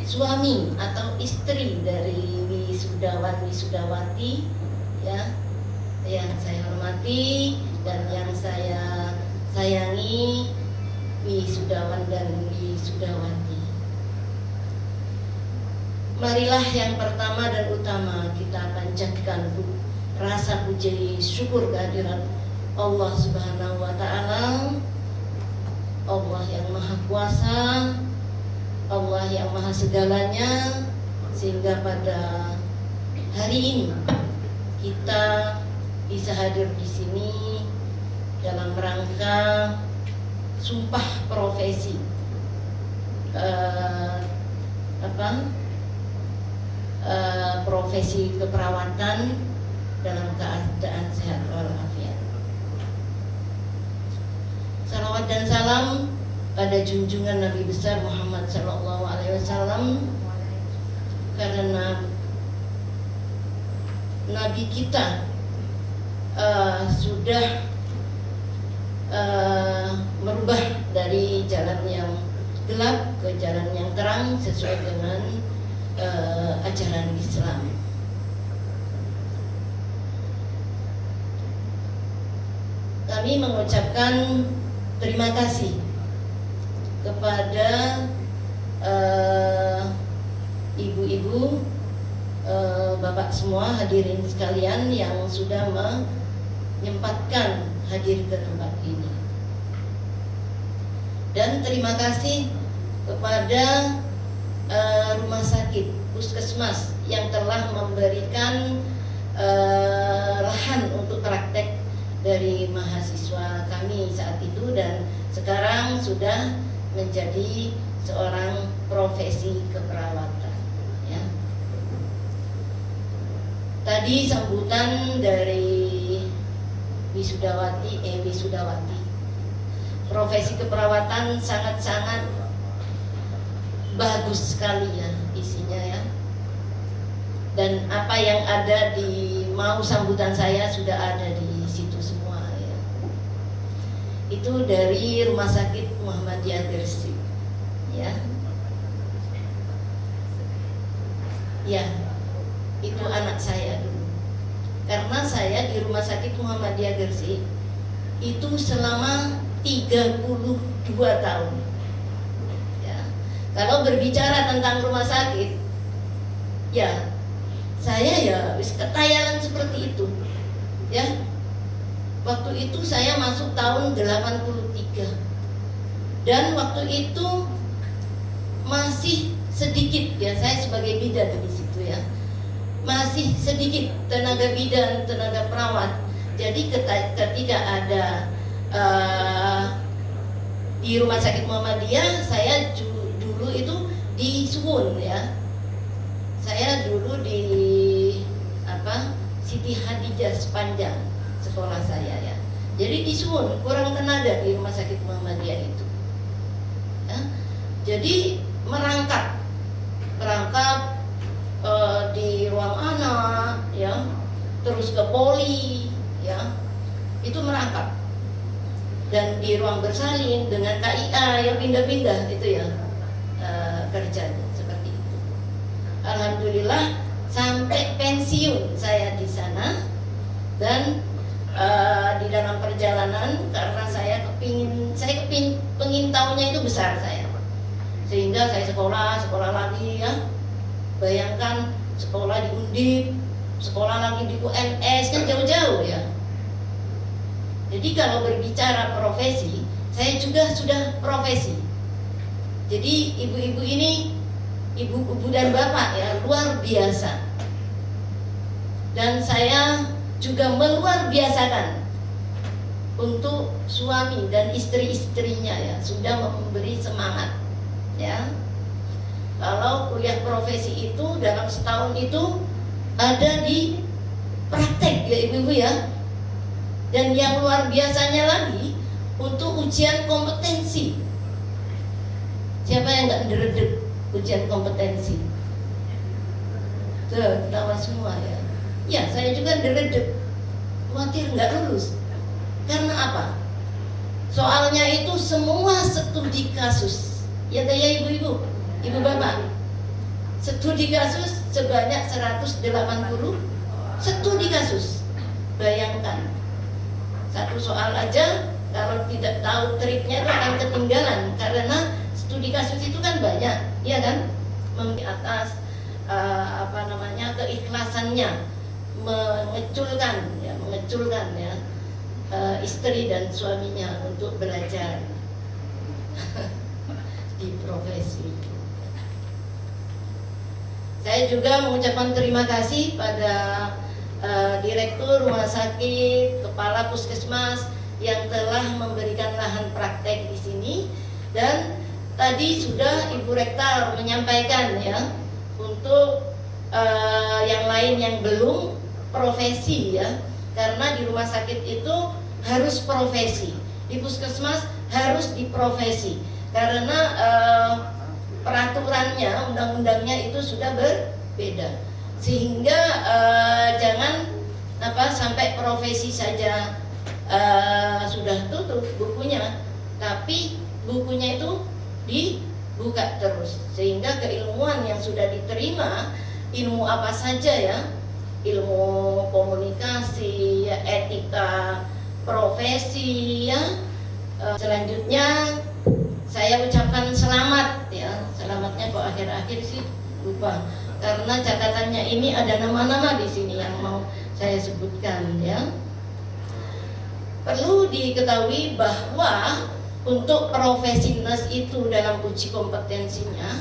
suami atau istri dari wisudawati ya, yang saya hormati dan yang saya sayangi, wisudawan dan wisudawati. Marilah yang pertama dan utama kita panjatkan rasa puji syukur kehadirat Allah Subhanahu wa Ta'ala, Allah yang Maha Kuasa, Allah yang Maha Segalanya, sehingga pada hari ini kita bisa hadir di sini dalam rangka sumpah profesi profesi keperawatan dalam keadaan sehat walafiat. Salawat dan salam pada junjungan Nabi besar Muhammad SAW, karena Nabi kita sudah merubah dari jalan yang gelap ke jalan yang terang sesuai dengan ajaran Islam. Kami mengucapkan terima kasih kepada ibu-ibu, bapak semua, hadirin sekalian yang sudah menyempatkan hadir ke tempat ini. Dan terima kasih kepada rumah sakit puskesmas yang telah memberikan lahan untuk praktek dari mahasiswa kami saat itu, dan sekarang sudah menjadi seorang profesi keperawatan ya. Tadi sambutan dari wisudawati, profesi keperawatan sangat-sangat bagus sekali ya isinya ya. Dan apa yang ada di mau sambutan saya sudah ada di situ semua ya. Itu dari Rumah Sakit Muhammadiyah Gresik ya. Ya, itu anak saya dulu. Karena saya di Rumah Sakit Muhammadiyah Gresik itu selama 32 tahun. Ya. Kalau berbicara tentang rumah sakit, ya saya ya ketayangan seperti itu. Ya. Waktu itu saya masuk tahun 83. Dan waktu itu masih sedikit ya, saya sebagai bidan di situ ya. Masih sedikit tenaga bidan, tenaga perawat. Jadi ketika ada di Rumah Sakit Muhammadiyah, saya dulu itu di Suwun ya. Saya dulu di Siti Hadijah sepanjang sekolah saya ya. Jadi di Suwun kurang tenaga di Rumah Sakit Muhammadiyah itu. Ya. Jadi merangkap di ruang anak ya, terus ke poli ya, itu merangkap. Dan di ruang bersalin dengan KIA yang pindah-pindah itu ya kerjanya seperti itu. Alhamdulillah sampai pensiun saya di sana. Dan di dalam perjalanan, karena saya kepingin tahunnya itu besar saya, sehingga saya sekolah lagi ya. Bayangkan sekolah di Undip, sekolah lagi di UNS, kan jauh-jauh ya. Jadi kalau berbicara profesi, saya juga sudah profesi. Jadi ibu-ibu ini, ibu dan bapak ya, luar biasa. Dan saya juga meluar biasakan untuk suami dan istri-istrinya ya, sudah memberi semangat ya. Kalau kuliah profesi itu dalam setahun itu ada di praktek ya ibu-ibu ya. Dan yang luar biasanya lagi, untuk ujian kompetensi. Siapa yang nggak ngeredek ujian kompetensi? Tuh, ketawa semua ya. Ya, saya juga ngeredek, khawatir nggak lulus. Karena apa? Soalnya itu semua studi kasus. Ya daya ibu-ibu, ibu bapak. Studi kasus sebanyak 180 studi kasus. Bayangkan, satu soal aja kalau tidak tahu triknya itu akan ketinggalan, karena studi kasus itu kan banyak, ya kan? Di atas keikhlasannya mengeculkan ya istri dan suaminya untuk belajar di profesi. Saya juga mengucapkan terima kasih pada Direktur Rumah Sakit, Kepala Puskesmas yang telah memberikan lahan praktek di sini. Dan tadi sudah Ibu Rektor menyampaikan ya, untuk yang lain yang belum profesi ya, karena di rumah sakit itu harus profesi, di puskesmas harus diprofesi, karena peraturannya, undang-undangnya itu sudah berbeda, sehingga jangan sampai profesi saja sudah tutup bukunya, tapi bukunya itu dibuka terus, sehingga keilmuan yang sudah diterima, ilmu apa saja ya, ilmu komunikasi, ya, etika, profesi ya. Selanjutnya saya ucapkan selamat ya, selamatnya kok akhir-akhir sih lupa, karena catatannya ini ada nama-nama di sini yang mau saya sebutkan ya. Perlu diketahui bahwa untuk profesi nurse itu dalam uji kompetensinya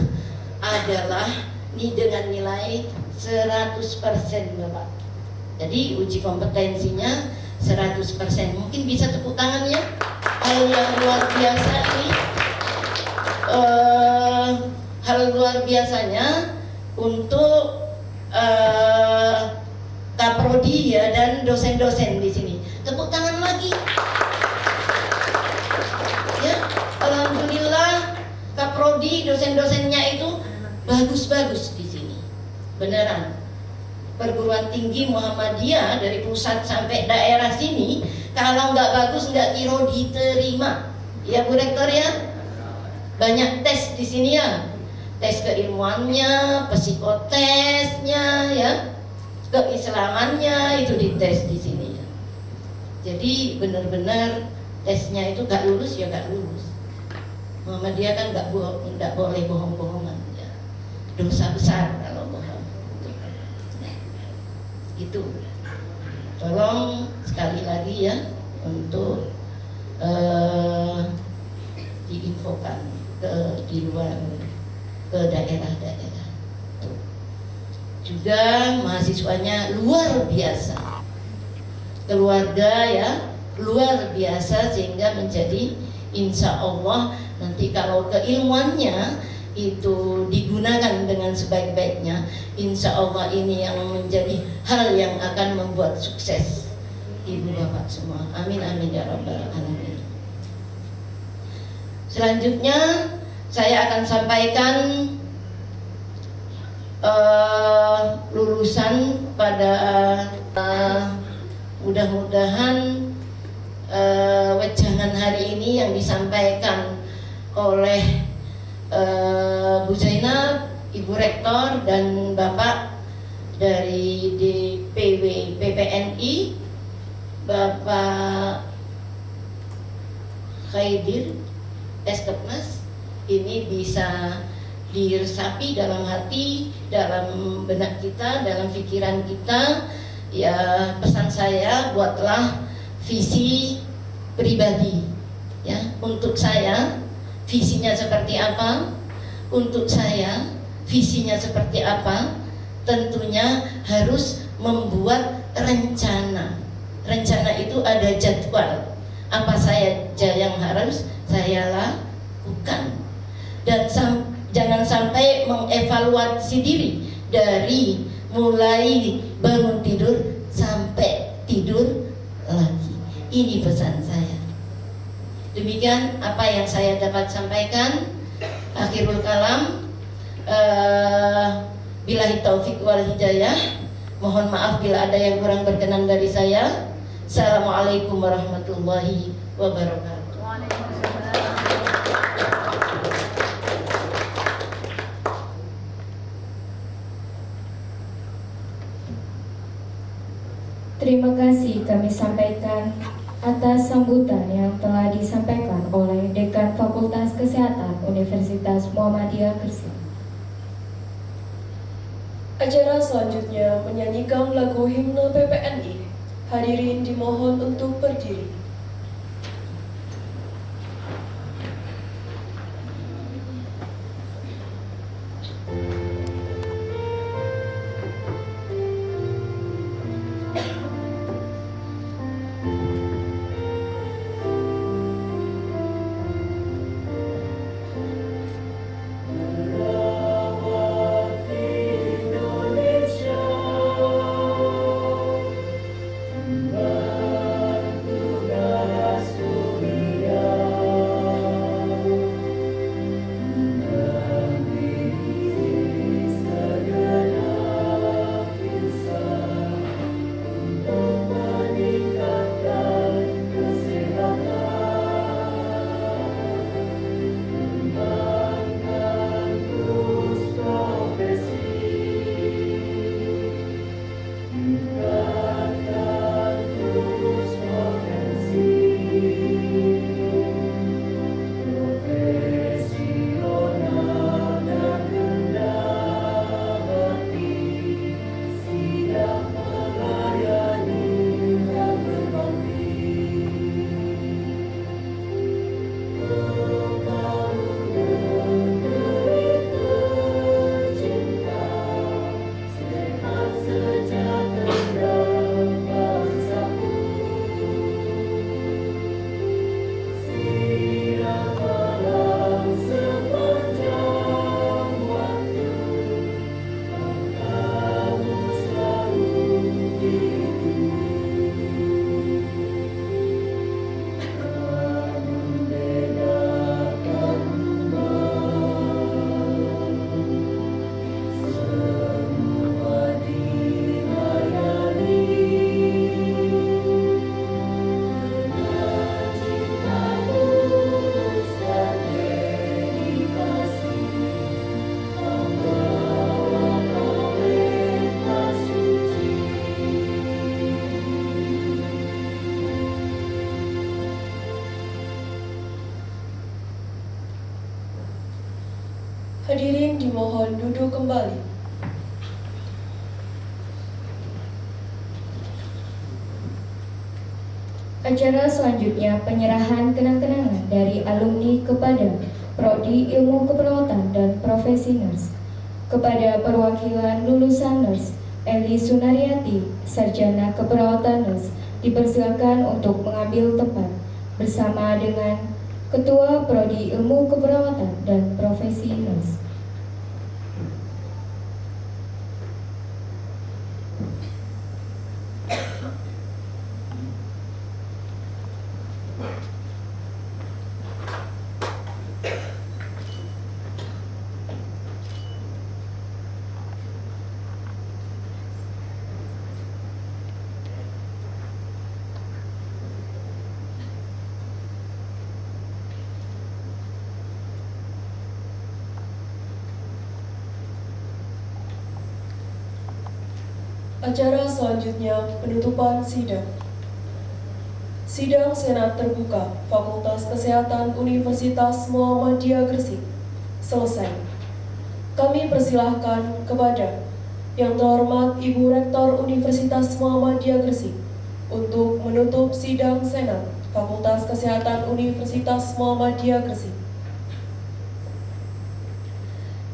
adalah dengan nilai 100% Bapak. Jadi uji kompetensinya 100%. Mungkin bisa tepuk tangan ya. Hal yang luar biasa ini. Hal luar biasanya untuk Kaprodi ya, dan dosen-dosen di sini. Tepuk tangan lagi. Ya, alhamdulillah Kaprodi, dosen-dosennya itu bagus-bagus di sini. Beneran. Perguruan tinggi Muhammadiyah dari pusat sampai daerah sini, kalau nggak bagus nggak kira diterima. Ya Bu Rektor ya. Banyak tes di sini ya. Tes keilmuannya, psikotesnya ya. Keislamannya itu dites di sini ya. Jadi benar-benar tesnya itu nggak lulus ya nggak lulus. Muhammadiyah kan nggak boleh bohong-bohongan ya. Dosa besar kalau bohong. Itu tolong sekali lagi ya untuk diinfokan di luar, ke daerah-daerah. Juga mahasiswanya luar biasa, keluarga ya luar biasa, sehingga menjadi insya Allah nanti kalau keilmuannya itu digunakan dengan sebaik-baiknya, insya Allah ini yang menjadi hal yang akan membuat sukses ibu bapak semua. Amin amin ya rabbal alamin. Selanjutnya saya akan sampaikan lulusan pada mudah-mudahan wejangan hari ini yang disampaikan oleh Bu Zainab, Ibu Rektor dan Bapak dari DPW PPNI, Bapak Khaidir Eskepnas, ini bisa diresapi dalam hati, dalam benak kita, dalam pikiran kita. Ya, pesan saya, buatlah visi pribadi ya, untuk saya visinya seperti apa, untuk saya visinya seperti apa. Tentunya harus membuat rencana. Rencana itu ada jadwal, apa saja yang harus saya lakukan, dan jangan sampai mengevaluasi diri dari mulai bangun tidur sampai tidur lagi. Ini pesan saya. Demikian apa yang saya dapat sampaikan. Akhirul kalam. Billahi taufik wal hidayah. Mohon maaf bila ada yang kurang berkenan dari saya. Assalamualaikum warahmatullahi wabarakatuh. Terima kasih kami sampaikan atas sambutan yang telah disampaikan oleh Dekan Fakultas Kesehatan Universitas Muhammadiyah Gresik. Acara selanjutnya menyanyikan lagu himne PPNI. Hadirin dimohon untuk berdiri. Hadirin dimohon duduk kembali. Acara selanjutnya penyerahan kenang-kenangan dari alumni kepada Prodi Ilmu Keperawatan dan Profesi Nurs. Kepada perwakilan lulusan Nurs, Eli Sunaryati, Sarjana Keperawatan Nurs, dipersilakan untuk mengambil tempat bersama dengan Ketua Prodi Ilmu Keperawatan dan Profesi Nurs. Acara selanjutnya penutupan sidang. Sidang Senat Terbuka Fakultas Kesehatan Universitas Muhammadiyah Gresik selesai. Kami persilahkan kepada Yang Terhormat Ibu Rektor Universitas Muhammadiyah Gresik untuk menutup sidang Senat Fakultas Kesehatan Universitas Muhammadiyah Gresik.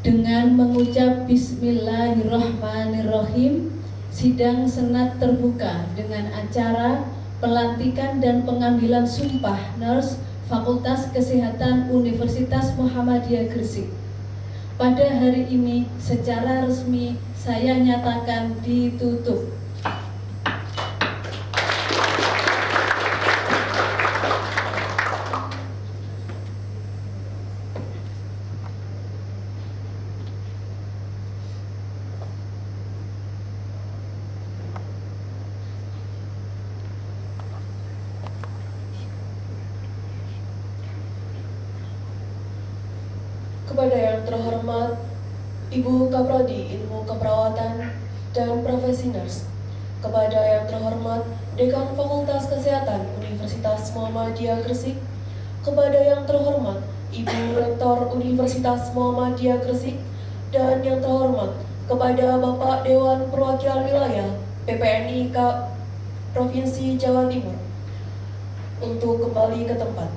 Dengan mengucap Bismillahirrahmanirrahim, sidang Senat terbuka dengan acara pelantikan dan pengambilan sumpah Nurs Fakultas Kesehatan Universitas Muhammadiyah Gresik. Pada hari ini secara resmi saya nyatakan ditutup. kepada yang terhormat Ibu Kaprodi Ilmu Keperawatan dan Profesi Nurse, kepada yang terhormat Dekan Fakultas Kesehatan Universitas Muhammadiyah Gresik, kepada yang terhormat Ibu Rektor Universitas Muhammadiyah Gresik, dan yang terhormat kepada Bapak Dewan Perwakilan Wilayah PPNI Provinsi Jawa Timur untuk kembali ke tempat.